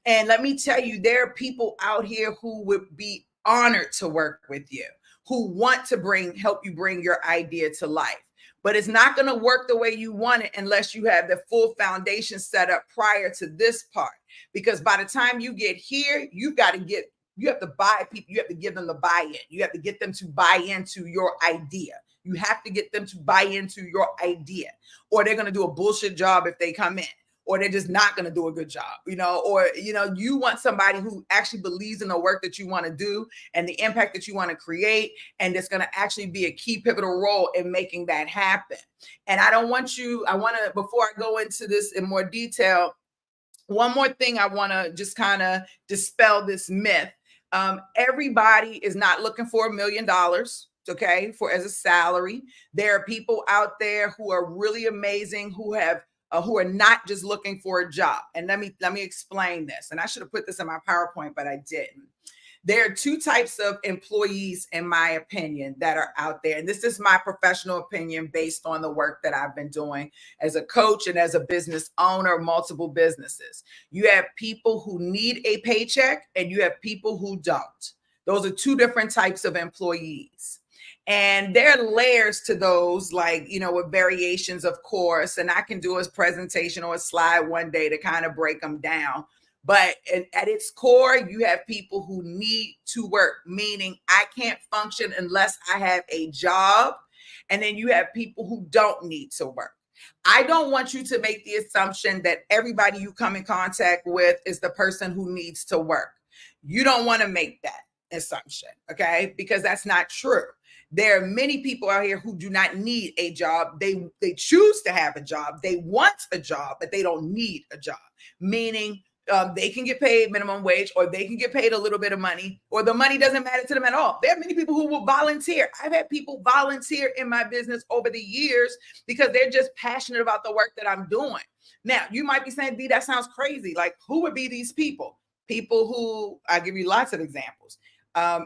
And let me tell you, there are people out here who would be honored to work with you, who want to help you bring your idea to life. But it's not going to work the way you want it unless you have the full foundation set up prior to this part. Because by the time you get here, you have to buy people. You have to give them the buy-in. You have to get them to buy into your idea. You have to get them to buy into your idea, or they're going to do a bullshit job if they come in, or they're just not going to do a good job, you want somebody who actually believes in the work that you want to do and the impact that you want to create. And it's going to actually be a key pivotal role in making that happen. And before I go into this in more detail, one more thing, I want to just kind of dispel this myth. Everybody is not looking for $1 million. Okay, as a salary. There are people out there who are really amazing, who are not just looking for a job. And let me explain this. And I should have put this in my PowerPoint, but I didn't. There are two types of employees, in my opinion, that are out there. And this is my professional opinion based on the work that I've been doing as a coach and as a business owner of multiple businesses. You have people who need a paycheck, and you have people who don't. Those are two different types of employees. And there are layers to those, with variations, of course. And I can do a presentation or a slide one day to kind of break them down. But at its core, you have people who need to work, meaning I can't function unless I have a job. And then you have people who don't need to work. I don't want you to make the assumption that everybody you come in contact with is the person who needs to work. You don't want to make that assumption, okay? Because that's not true. There are many people out here who do not need a job. They choose to have a job. They want a job, but they don't need a job, meaning they can get paid minimum wage, or they can get paid a little bit of money, or the money doesn't matter to them at all. There are many people who will volunteer. I've had people volunteer in my business over the years because they're just passionate about the work that I'm doing. Now, you might be saying, Dee, that sounds crazy. Like, who would be these people? People who, I'll give you lots of examples.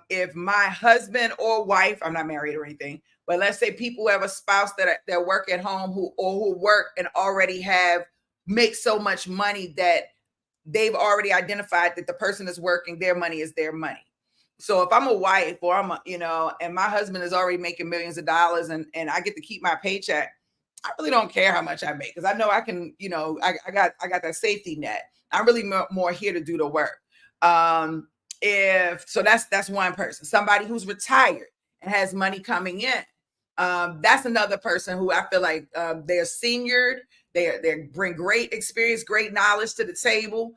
If my husband or wife, I'm not married or anything, but let's say people who have a spouse that work at home who work and already make so much money that they've already identified that the person that's working, their money is their money. So if I'm a wife, or and my husband is already making millions of dollars, and I get to keep my paycheck, I really don't care how much I make, because I know I can, I got that safety net. I'm really more here to do the work. That's one person. Somebody who's retired and has money coming in. That's another person who I feel like they're seniored. They bring great experience, great knowledge to the table.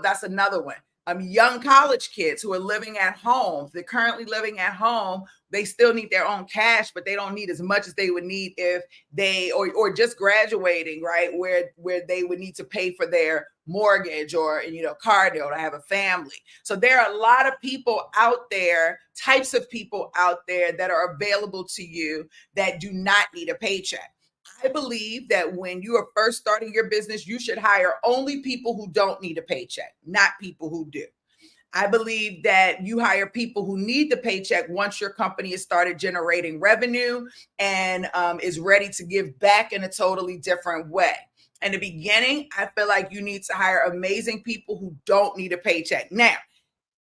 That's another one. Young college kids who are living at home. They're currently living at home. They still need their own cash, but they don't need as much as they would need if they or just graduating, right? Where they would need to pay for their mortgage or car note to have a family. So there are a lot of people out there, types of people out there that are available to you that do not need a paycheck. I believe that when you are first starting your business, you should hire only people who don't need a paycheck, not people who do. I believe that you hire people who need the paycheck once your company has started generating revenue and is ready to give back in a totally different way. In the beginning, I feel like you need to hire amazing people who don't need a paycheck. Now,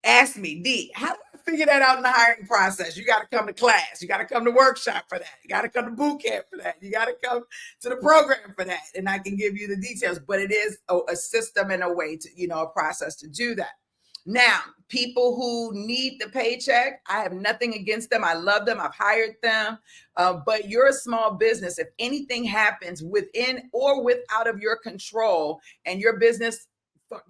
ask me, Dee, how do I figure that out in the hiring process? You got to come to class. You got to come to workshop for that. You got to come to boot camp for that. You got to come to the program for that. And I can give you the details, but it is a system and a way to, a process to do that. Now, people who need the paycheck, I have nothing against them. I love them. I've hired them. But you're a small business. If anything happens within or without of your control and your business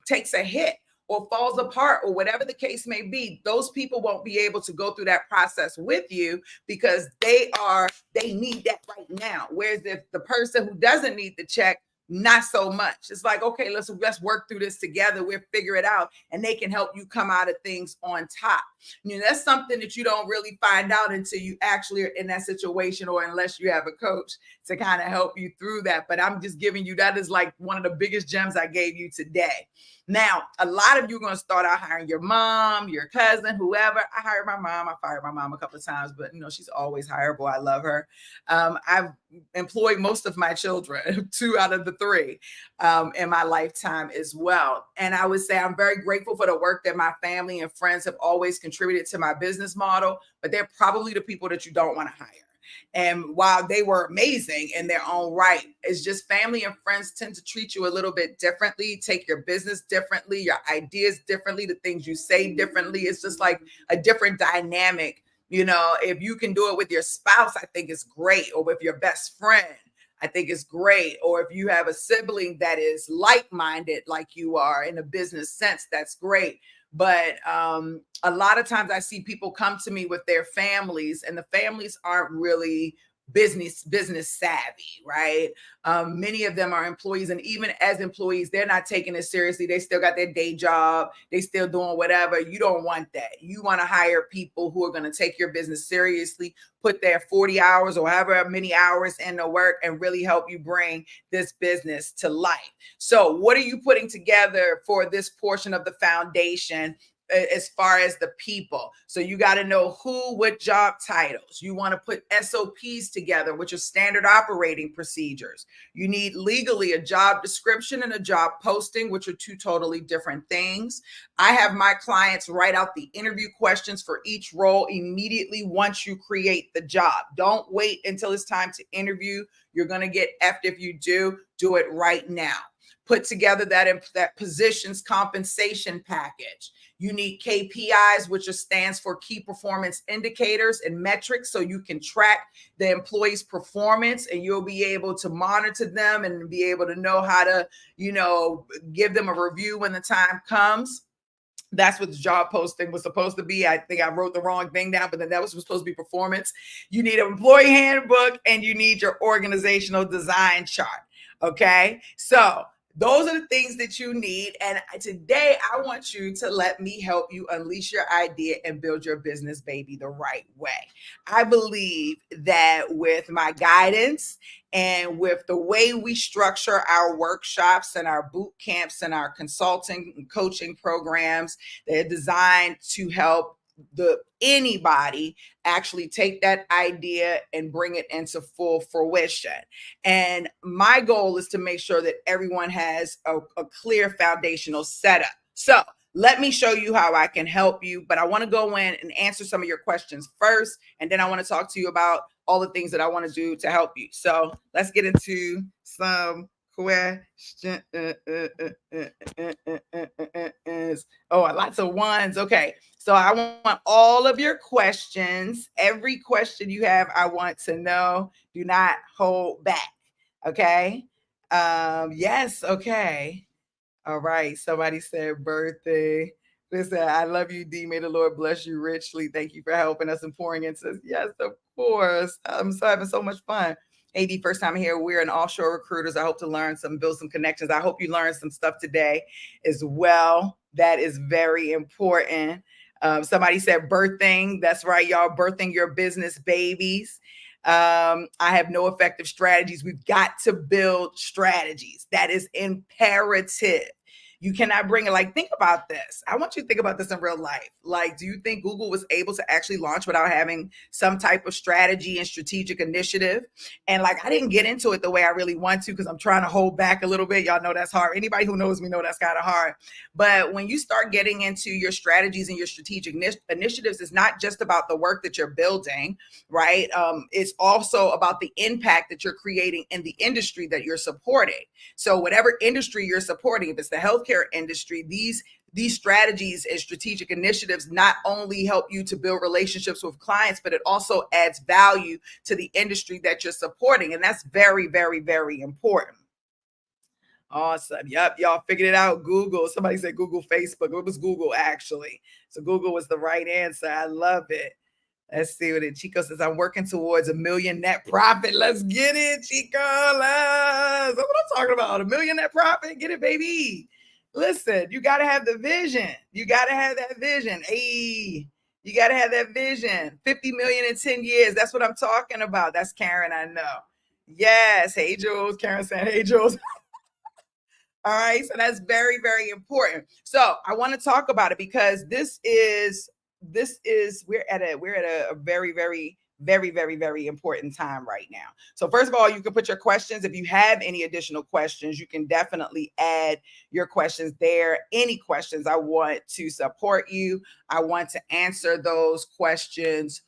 takes a hit or falls apart or whatever the case may be, those people won't be able to go through that process with you because they need that right now. Whereas if the person who doesn't need the check, not so much. It's like, okay, let's work through this together. We'll figure it out, and they can help you come out of things on top. You know, that's something that you don't really find out until you actually are in that situation, or unless you have a coach to kind of help you through that. But I'm just giving you, that is like one of the biggest gems I gave you today. Now, a lot of you are going to start out hiring your mom, your cousin, whoever. I hired my mom. I fired my mom a couple of times, but you know, she's always hireable. I love her. I've employed most of my children, 2 out of the 3, in my lifetime as well. And I would say I'm very grateful for the work that my family and friends have always contributed to my business model, but they're probably the people that you don't want to hire. And while they were amazing in their own right, it's just family and friends tend to treat you a little bit differently, take your business differently, your ideas differently, the things you say differently. It's just like a different dynamic. You know, if you can do it with your spouse, I think it's great. Or with your best friend, I think it's great. Or if you have a sibling that is like-minded, like you are in a business sense, that's great. But a lot of times I see people come to me with their families, and the families aren't really business savvy, right? Many of them are employees, and even as employees, they're not taking it seriously. They still got their day job. They still doing whatever. You don't want that. You want to hire people who are going to take your business seriously, put their 40 hours or however many hours in the work, and really help you bring this business to life. So what are you putting together for this portion of the foundation as far as the people? So you got to know who, what job titles. You want to put SOPs together, which are standard operating procedures. You need legally a job description and a job posting, which are 2 totally different things. I have my clients write out the interview questions for each role immediately once you create the job. Don't wait until it's time to interview. You're going to get effed if you do it right now. Put together that position's compensation package. You need KPIs, which stands for key performance indicators and metrics, so you can track the employee's performance, and you'll be able to monitor them and be able to know how to, you know, give them a review when the time comes. That's what the job posting was supposed to be. I think I wrote the wrong thing down, but then that was supposed to be performance. You need an employee handbook, and you need your organizational design chart. Okay, so those are the things that you need. And today I want you to let me help you unleash your idea and build your business, baby, the right way. I believe that with my guidance and with the way we structure our workshops and our boot camps and our consulting and coaching programs, they're designed to help anybody actually take that idea and bring it into full fruition. And my goal is to make sure that everyone has a clear foundational setup. So let me show you how I can help you, but I want to go in and answer some of your questions first, and then I want to talk to you about all the things that I want to do to help you. So let's get into some questions. Oh, lots of ones. Okay. So I want all of your questions. Every question you have, I want to know. Do not hold back. Okay. Yes. Okay. All right. Somebody said birthday. Listen, I love you, Dee. May the Lord bless you richly. Thank you for helping us and pouring into us. Yes, of course. I'm so having so much fun. AD, first time here. We're an offshore recruiters. I hope to build some connections. I hope you learned some stuff today as well. That is very important. Somebody said birthing. That's right, y'all. Birthing your business babies. I have no effective strategies. We've got to build strategies. That is imperative. You cannot bring it. Like, think about this. I want you to think about this in real life. Like, do you think Google was able to actually launch without having some type of strategy and strategic initiative? And like, I didn't get into it the way I really want to because I'm trying to hold back a little bit. Y'all know that's hard. Anybody who knows me know that's kind of hard. But when you start getting into your strategies and your strategic initiatives, it's not just about the work that you're building, right? It's also about the impact that you're creating in the industry that you're supporting. So whatever industry you're supporting, if it's the healthcare industry, these these strategies and strategic initiatives not only help you to build relationships with clients, but it also adds value to the industry that you're supporting. And that's very, very, very important. Awesome. Yep. Y'all figured it out. Google. Somebody said Google, Facebook. It was Google, actually. So Google was the right answer. I love it. Let's see what it. Chico says, I'm working towards $1 million net profit. Let's get it, Chico. That's what I'm talking about. $1 million net profit. Get it, baby. Listen, you got to have the vision. You got to have that vision. Hey, you got to have that vision. 50 million in 10 years. That's what I'm talking about. That's Karen, I know. Yes. Hey, Jules. Karen said, hey, Jules. All right. So that's very, very important. So I want to talk about it because we're at a very, very, very, very, very important time right now. So first of all, you can put your questions. If you have any additional questions, you can definitely add your questions there. Any questions, I want to support you. I want to answer those questions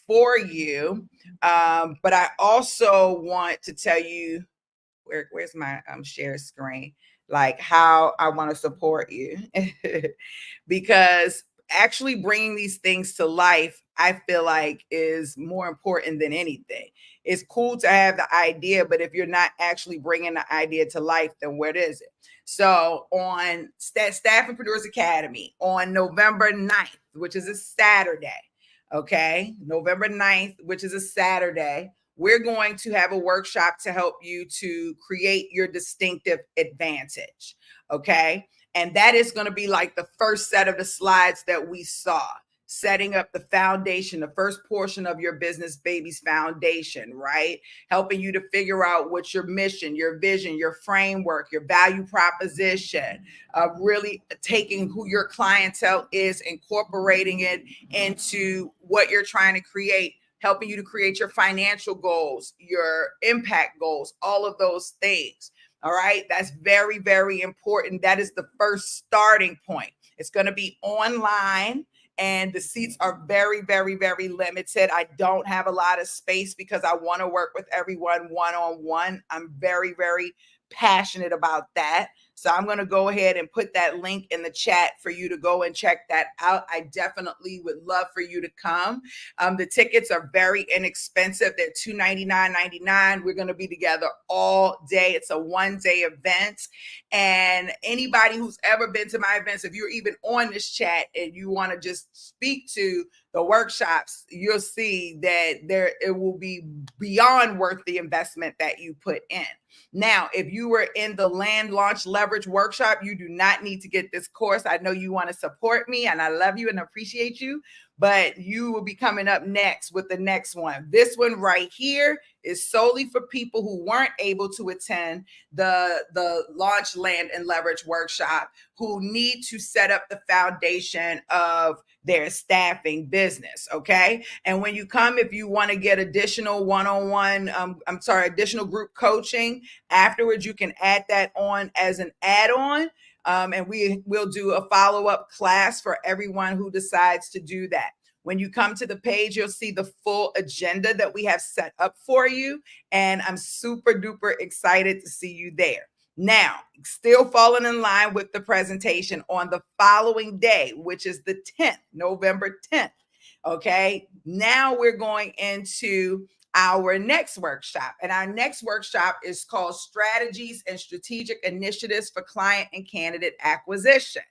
for you. But I also want to tell you, where's my share screen? Like how I want to support you. Because actually bringing these things to life, I feel like is more important than anything. It's cool to have the idea, but if you're not actually bringing the idea to life, then what is it? So on Staffingpreneurs Academy on November 9th, which is a Saturday, okay? November 9th, which is a Saturday, we're going to have a workshop to help you to create your distinctive advantage, okay? And that is going to be like the first set of the slides that we saw, setting up the foundation, the first portion of your business baby's foundation, right? Helping you to figure out what's your mission, your vision, your framework, your value proposition, really taking who your clientele is, incorporating it into what you're trying to create, helping you to create your financial goals, your impact goals, all of those things. All right. That's very, very important. That is the first starting point. It's going to be online and the seats are very, very, very limited. I don't have a lot of space because I want to work with everyone one-on-one. I'm very, very passionate about that. So I'm going to go ahead and put that link in the chat for you to go and check that out. I definitely would love for you to come. The tickets are very inexpensive. They're $299.99. We're going to be together all day. It's a one-day event. And anybody who's ever been to my events, if you're even on this chat and you want to just speak to the workshops, you'll see that it will be beyond worth the investment that you put in. Now, if you were in the Land Launch Leverage workshop, you do not need to get this course. I know you want to support me and I love you and appreciate you, but you will be coming up next with the next one. This one right here is solely for people who weren't able to attend the Launch Land and Leverage workshop, who need to set up the foundation of their staffing business. Okay. And when you come, if you want to get additional one-on-one, additional group coaching afterwards, you can add that on as an add-on. And we will do a follow-up class for everyone who decides to do that. When you come to the page, you'll see the full agenda that we have set up for you. And I'm super duper excited to see you there. Now, still falling in line with the presentation on the following day, which is the 10th, November 10th. Okay. Now we're going into our next workshop. And our next workshop is called Strategies and Strategic Initiatives for Client and Candidate Acquisition,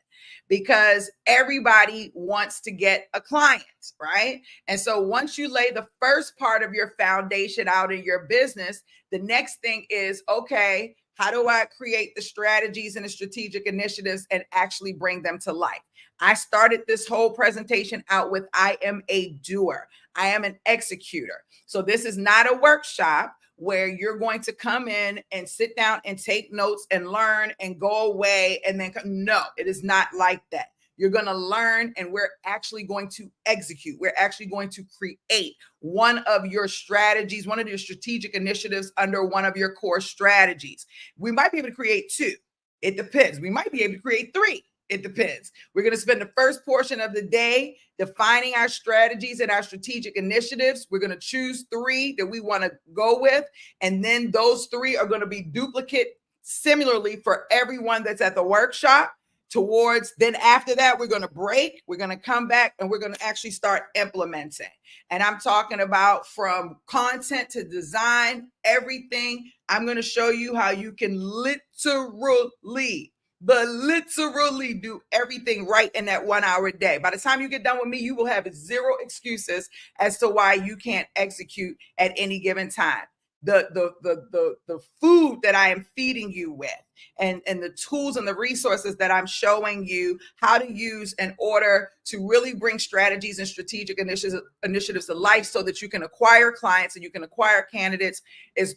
because everybody wants to get a client, right? And so once you lay the first part of your foundation out in your business, the next thing is, okay, how do I create the strategies and the strategic initiatives and actually bring them to life? I started this whole presentation out with, I am a doer. I am an executor. So this is not a workshop where you're going to come in and sit down and take notes and learn and go away and then come. No, it is not like that. You're going to learn and we're actually going to execute. We're actually going to create one of your strategies, one of your strategic initiatives under one of your core strategies. We might be able to create 2. It depends. We might be able to create 3. It depends. We're going to spend the first portion of the day defining our strategies and our strategic initiatives. We're going to choose 3 that we want to go with. And then those 3 are going to be duplicate similarly for everyone that's at the workshop then after that, we're going to break, we're going to come back, and we're going to actually start implementing. And I'm talking about from content to design, everything. I'm going to show you how you can literally do everything right in that 1 hour day. By the time you get done with me, you will have zero excuses as to why you can't execute at any given time. The food that I am feeding you with, and the tools and the resources that I'm showing you how to use in order to really bring strategies and strategic initiatives to life, so that you can acquire clients and you can acquire candidates, is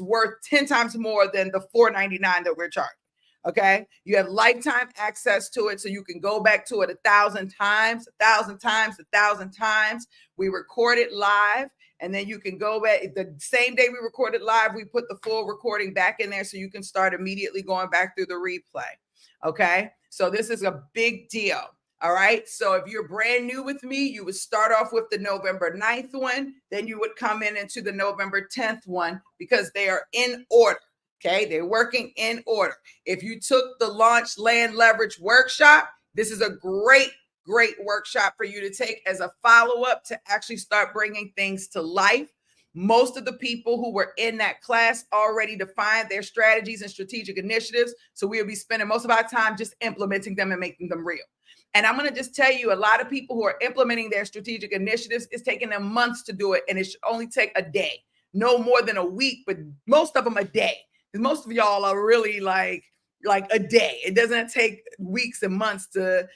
worth 10 times more than the $4.99 that we're charging. Okay, you have lifetime access to it, so you can go back to it 1,000 times, 1,000 times, 1,000 times. We record it live, and then you can go back the same day we record it live. We put the full recording back in there, so you can start immediately going back through the replay. Okay, so this is a big deal. All right, so if you're brand new with me, you would start off with the November 9th one, then you would come into the November 10th one, because they are in order. Okay, they're working in order. If you took the Launch Land Leverage workshop, this is a great workshop for you to take as a follow-up to actually start bringing things to life. Most of the people who were in that class already defined their strategies and strategic initiatives. So we'll be spending most of our time just implementing them and making them real. And I'm going to just tell you, a lot of people who are implementing their strategic initiatives, it's taking them months to do it. And it should only take a day, no more than a week, but most of them a day. Most of y'all are really like a day. It doesn't take weeks and months to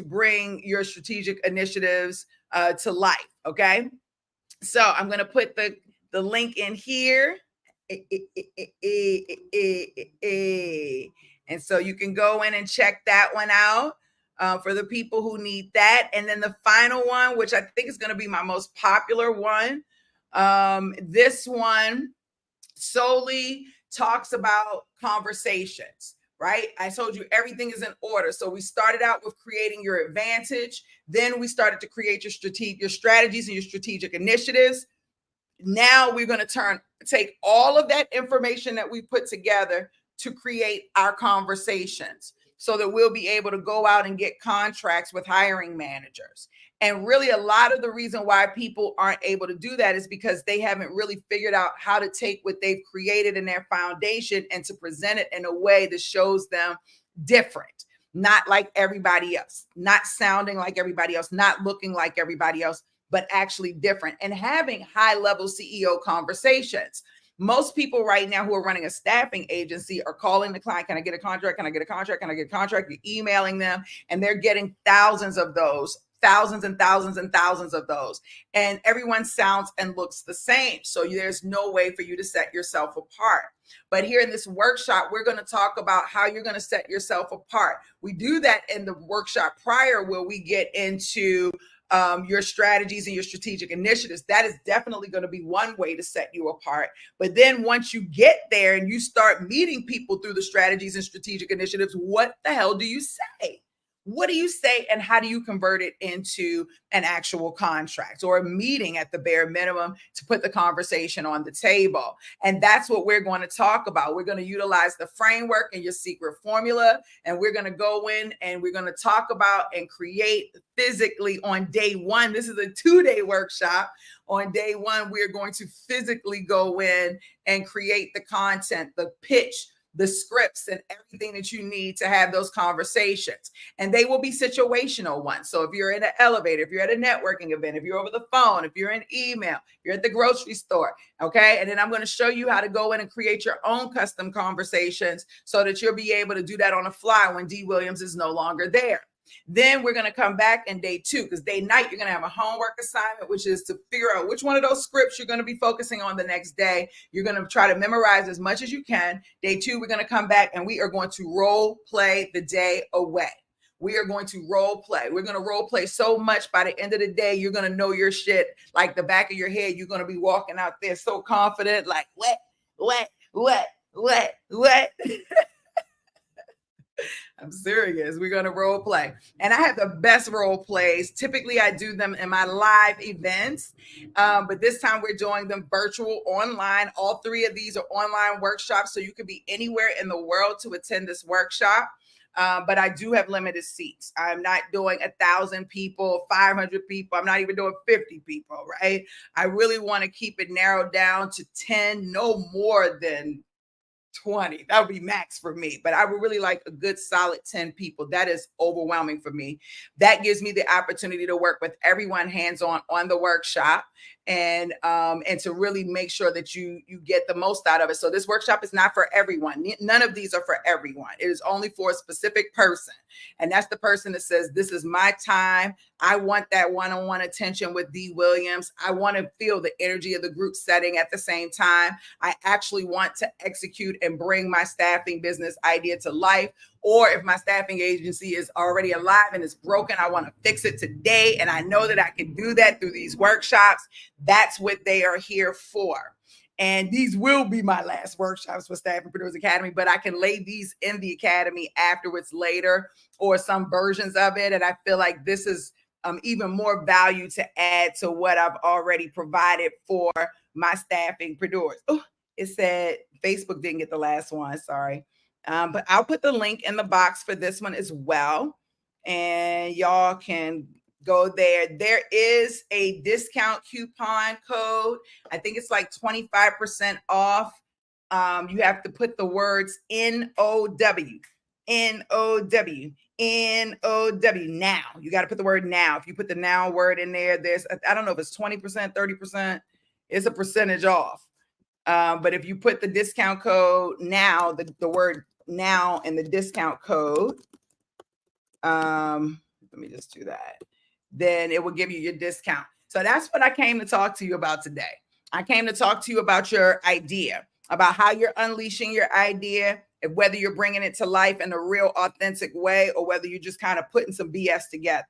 bring your strategic initiatives to life. Okay, so I'm going to put the link in here, and so you can go in and check that one out for the people who need that. And then the final one, which I think is going to be my most popular one, this one solely talks about conversations, right? I told you everything is in order. So we started out with creating your advantage. Then we started to create your strategies and your strategic initiatives. Now we're going to take all of that information that we put together to create our conversations, so that we'll be able to go out and get contracts with hiring managers. And really, a lot of the reason why people aren't able to do that is because they haven't really figured out how to take what they've created in their foundation and to present it in a way that shows them different, not like everybody else, not sounding like everybody else, not looking like everybody else, but actually different, and having high-level CEO conversations. Most people right now who are running a staffing agency are calling the client, can I get a contract? Can I get a contract? Can I get a contract? You're emailing them, and they're getting thousands of those, thousands and thousands and thousands of those. And everyone sounds and looks the same. So there's no way for you to set yourself apart. But here in this workshop, we're going to talk about how you're going to set yourself apart. We do that in the workshop prior, where we get into your strategies and your strategic initiatives. That is definitely going to be one way to set you apart. But then once you get there and you start meeting people through the strategies and strategic initiatives, what the hell do you say? What do you say, and how do you convert it into an actual contract or a meeting at the bare minimum to put the conversation on the table? And that's what we're going to talk about. We're going to utilize the framework and your secret formula, and we're going to go in and we're going to talk about and create physically on day one. This is a 2-day workshop. On day one, we're going to physically go in and create the content, the pitch, the scripts, and everything that you need to have those conversations. And they will be situational ones. So if you're in an elevator, if you're at a networking event, if you're over the phone, if you're in email, if you're at the grocery store, okay? And then I'm going to show you how to go in and create your own custom conversations so that you'll be able to do that on the fly when Dee Williams is no longer there. Then we're going to come back in day 2, because day night, you're going to have a homework assignment, which is to figure out which one of those scripts you're going to be focusing on the next day. You're going to try to memorize as much as you can. Day 2, we're going to come back and we are going to role play the day away. We are going to role play. We're going to role play so much by the end of the day, you're going to know your shit like the back of your head. You're going to be walking out there so confident, like what? I'm serious. We're going to role play. And I have the best role plays. Typically, I do them in my live events, but this time we're doing them virtual online. All three of these are online workshops, so you could be anywhere in the world to attend this workshop. But I do have limited seats. I'm not doing 1,000 people, 500 people. I'm not even doing 50 people, right? I really want to keep it narrowed down to 10, no more than 20. That would be max for me, but I would really like a good solid 10 people. That is overwhelming for me. That gives me the opportunity to work with everyone hands-on on the workshop, and to really make sure that you get the most out of it. So this workshop is not for everyone. None of these are for everyone. It is only for a specific person, and that's the person that says, this is my time. I want that one-on-one attention with Dee Williams. I want to feel the energy of the group setting at the same time. I actually want to execute and bring my staffing business idea to life. Or if my staffing agency is already alive and it's broken, I want to fix it today. And I know that I can do that through these workshops. That's what they are here for. And these will be my last workshops for Staffingpreneurs Academy, but I can lay these in the academy afterwards later, or some versions of it. And I feel like this is even more value to add to what I've already provided for my staffingpreneurs. Oh, it said Facebook didn't get the last one. Sorry. But I'll put the link in the box for this one as well. And y'all can go there. There is a discount coupon code. I think it's like 25% off. You have to put the words N-O-W, N-O-W, N-O-W, now. You got to put the word now. If you put the now word in there, I don't know if it's 20%, 30%. It's a percentage off. But if you put the discount code now, the word now and the discount code, let me just do that, then it will give you your discount. So that's what I came to talk to you about today. I came to talk to you about your idea, about how you're unleashing your idea, and whether you're bringing it to life in a real authentic way, or whether you're just kind of putting some BS together.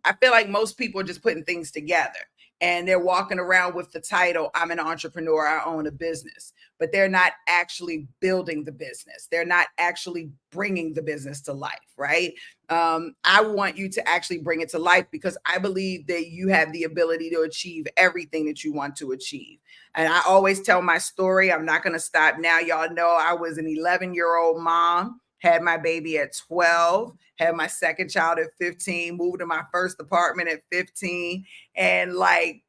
I feel like most people are just putting things together, and they're walking around with the title, I'm an entrepreneur, I own a business, but they're not actually building the business. They're not actually bringing the business to life, right? I want you to actually bring it to life, because I believe that you have the ability to achieve everything that you want to achieve. And I always tell my story. I'm not going to stop now. Y'all know I was an 11-year-old mom, had my baby at 12, had my second child at 15, moved to my first apartment at 15. And like,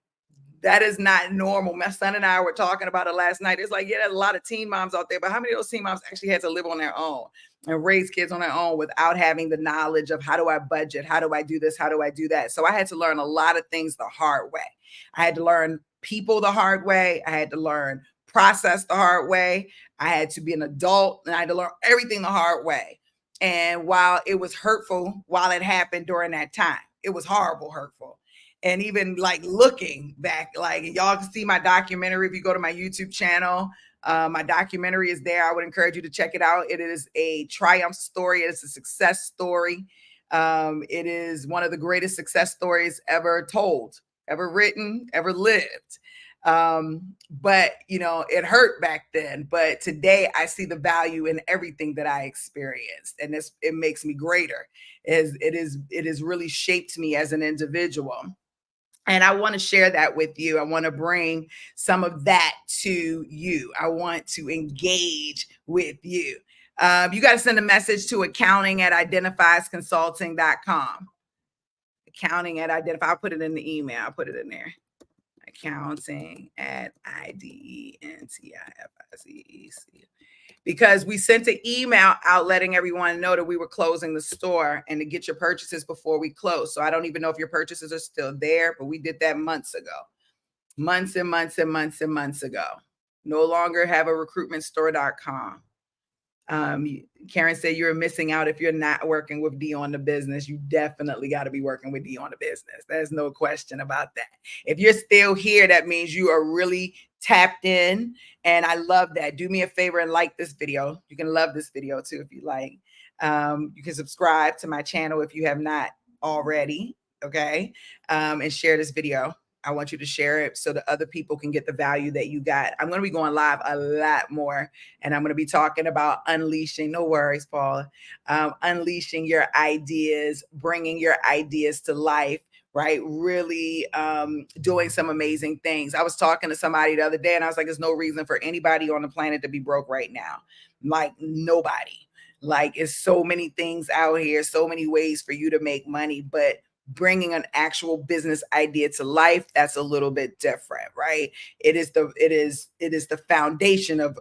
that is not normal. My son and I were talking about it last night. It's like, yeah, there's a lot of teen moms out there, but how many of those teen moms actually had to live on their own and raise kids on their own without having the knowledge of, how do I budget? How do I do this? How do I do that? So I had to learn a lot of things the hard way. I had to learn people the hard way. I had to learn process the hard way. I had to be an adult, and I had to learn everything the hard way. And while it was hurtful while it happened during that time, it was horrible, hurtful. And even like looking back, like, y'all can see my documentary if you go to my YouTube channel. My documentary is there. I would encourage you to check it out. It is a triumph story. It's a success story. It is one of the greatest success stories ever told, ever written, ever lived. But you know, it hurt back then, but today I see the value in everything that I experienced, and it makes me greater. It has really shaped me as an individual. And I want to share that with you. I want to bring some of that to you. I want to engage with you. You got to send a message to accounting@identifiesconsulting.com. Accounting@identify. I'll put it in the email. I'll put it in there. accounting@IDENTIFICEC. Because we sent an email out letting everyone know that we were closing the store and to get your purchases before we close. So I don't even know if your purchases are still there, but we did that months ago, months and months and months and months ago. No longer have a recruitmentstore.com. Karen said you're missing out if you're not working with Dee on the business. You definitely got to be working with Dee on the business. There's no question about that. If you're still here, that means you are really tapped in. And I love that. Do me a favor and like this video. You can love this video too if you like. You can subscribe to my channel if you have not already. Okay. And share this video. I want you to share it so that other people can get the value that you got. I'm going to be going live a lot more, and I'm going to be talking about unleashing, no worries, Paula, unleashing your ideas, bringing your ideas to life, right? Really doing some amazing things. I was talking to somebody the other day, and I was like, there's no reason for anybody on the planet to be broke right now. Like, nobody. Like, it's so many things out here, so many ways for you to make money, but bringing an actual business idea to life, that's a little bit different, right? It is the foundation of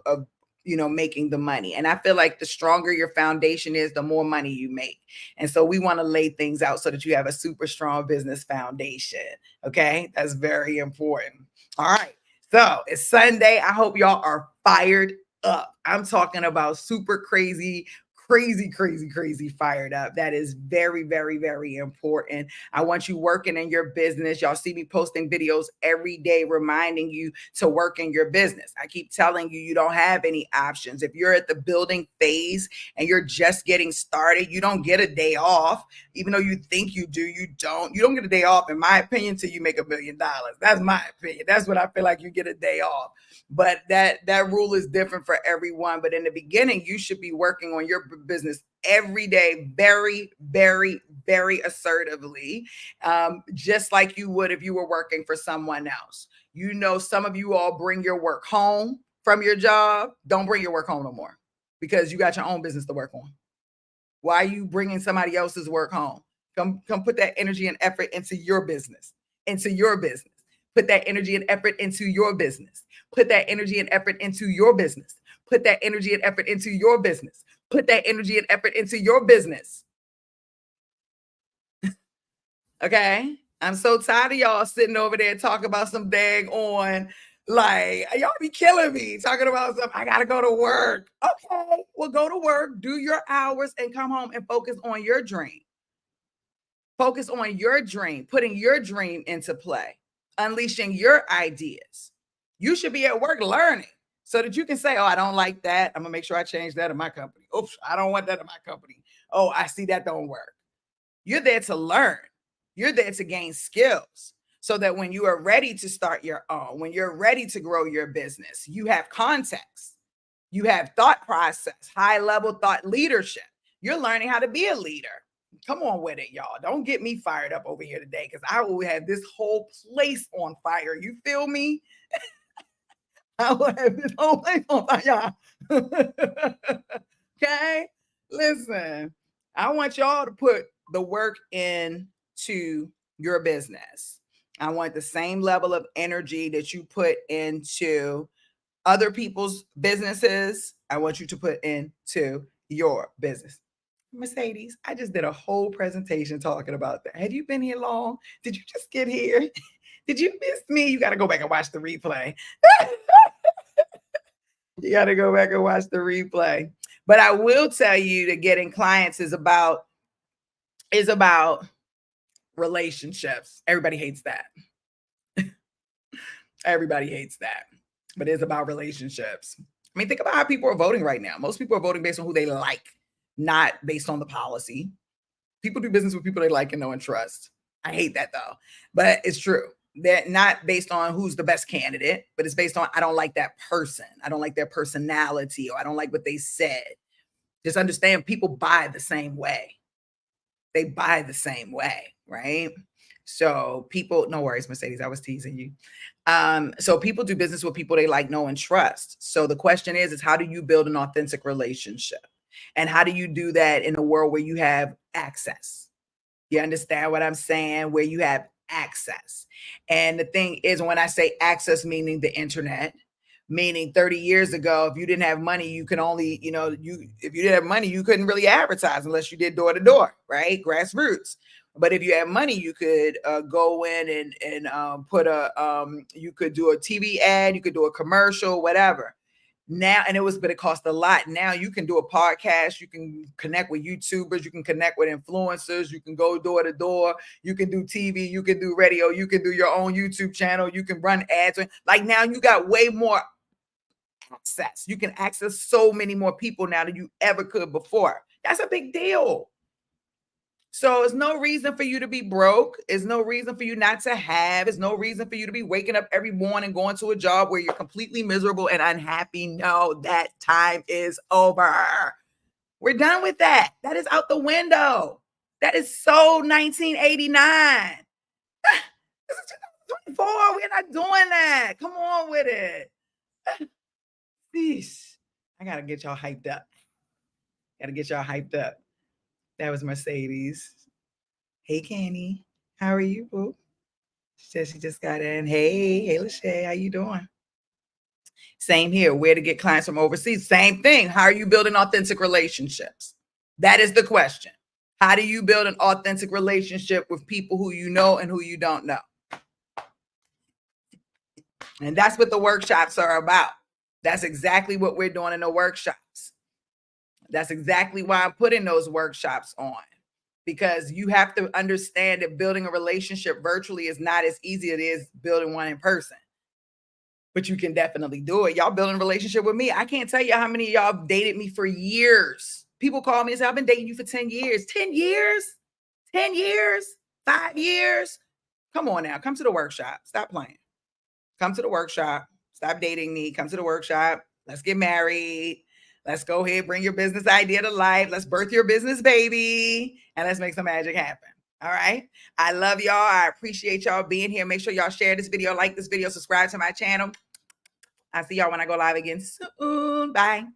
making the money. And I feel like the stronger your foundation is, the more money you make. And so we want to lay things out so that you have a super strong business foundation. Okay, that's very important. All right, so it's Sunday. I hope y'all are fired up. I'm talking about super crazy fired up. That is very, very, very important. I want you working in your business. Y'all see me posting videos every day reminding you to work in your business. I keep telling you, you don't have any options. If you're at the building phase and you're just getting started, you don't get a day off. Even though you think you do, you don't. You don't get a day off, in my opinion, till you make $1 million. That's my opinion. That's what I feel like, you get a day off. But that rule is different for everyone. But in the beginning, you should be working on your business every day, very, very, very assertively, just like you would if you were working for someone else. Some of you all bring your work home from your job. Don't bring your work home no more, because you got your own business to work on. Why are you bringing somebody else's work home? Come put that energy and effort into your business, Put that energy and effort into your business. Put that energy and effort into your business. Put that energy and effort into your business. Put that energy and effort into your business. Okay? I'm so tired of y'all sitting over there talking about some dang on, like, y'all be killing me talking about something. I got to go to work. Okay, well, go to work, do your hours, and come home and focus on your dream. Focus on your dream, putting your dream into play, unleashing your ideas. You should be at work learning so that you can say, oh, I don't like that. I'm going to make sure I change that in my company. Oops, I don't want that in my company. Oh, I see that don't work. You're there to learn. You're there to gain skills so that when you are ready to start your own, when you're ready to grow your business, you have context, you have thought process, high level thought leadership. You're learning how to be a leader. Come on with it, y'all. Don't get me fired up over here today, because I will have this whole place on fire. You feel me? I will have this whole place on fire. Okay? Listen, I want y'all to put the work into your business. I want the same level of energy that you put into other people's businesses. I want you to put into your business. Mercedes, I just did a whole presentation talking about that. Have you been here long? Did you just get here? Did you miss me? You got to go back and watch the replay. You got to go back and watch the replay. But I will tell you that getting clients is about relationships. Everybody hates that. Everybody hates that. But it's about relationships. I mean, think about how people are voting right now. Most people are voting based on who they like, not based on the policy. People do business with people they like and know and trust. I hate that though, but it's true. They're not based on who's the best candidate, but it's based on, I don't like that person. I don't like their personality, or I don't like what they said. Just understand, people buy the same way. They buy the same way, right? So people, no worries, Mercedes, I was teasing you. So people do business with people they like, know, and trust. So the question is how do you build an authentic relationship? And how do you do that in a world where you have access? You understand what I'm saying? Where you have access. And the thing is, when I say access, meaning the internet, meaning 30 years ago, if you didn't have money, you can only, if you didn't have money, you couldn't really advertise unless you did door to door, right? Grassroots. But if you had money, you could go in and put you could do a TV ad, you could do a commercial, whatever. Now, but it cost a lot. Now you can do a podcast, you can connect with YouTubers, you can connect with influencers, you can go door to door, you can do TV, you can do radio, you can do your own YouTube channel, you can run ads. Like now you got way more access. You can access so many more people now than you ever could before. That's a big deal. So it's no reason for you to be broke. It's no reason for you not to have. It's no reason for you to be waking up every morning going to a job where you're completely miserable and unhappy. No, that time is over. We're done with that. That is out the window. That is so 1989. This is 2024. We're not doing that. Come on with it. Please. I got to get y'all hyped up. That was Mercedes. Hey, Kenny. How are you, boo? She said she just got in. Hey, Lachey, how you doing? Same here. Where to get clients from overseas? Same thing. How are you building authentic relationships? That is the question. How do you build an authentic relationship with people who you know and who you don't know? And that's what the workshops are about. That's exactly what we're doing in the workshops. That's exactly why I'm putting those workshops on, because you have to understand that building a relationship virtually is not as easy as it is building one in person. But you can definitely do it. Y'all building a relationship with me. I can't tell you how many of y'all dated me for years. People call me and say, I've been dating you for 10 years. 10 years? 10 years? 5 years? Come on now. Come to the workshop. Stop playing. Come to the workshop. Stop dating me. Come to the workshop. Let's get married. Let's go ahead, bring your business idea to life. Let's birth your business baby, and let's make some magic happen. All right. I love y'all. I appreciate y'all being here. Make sure y'all share this video, like this video, subscribe to my channel. I'll see y'all when I go live again soon. Bye.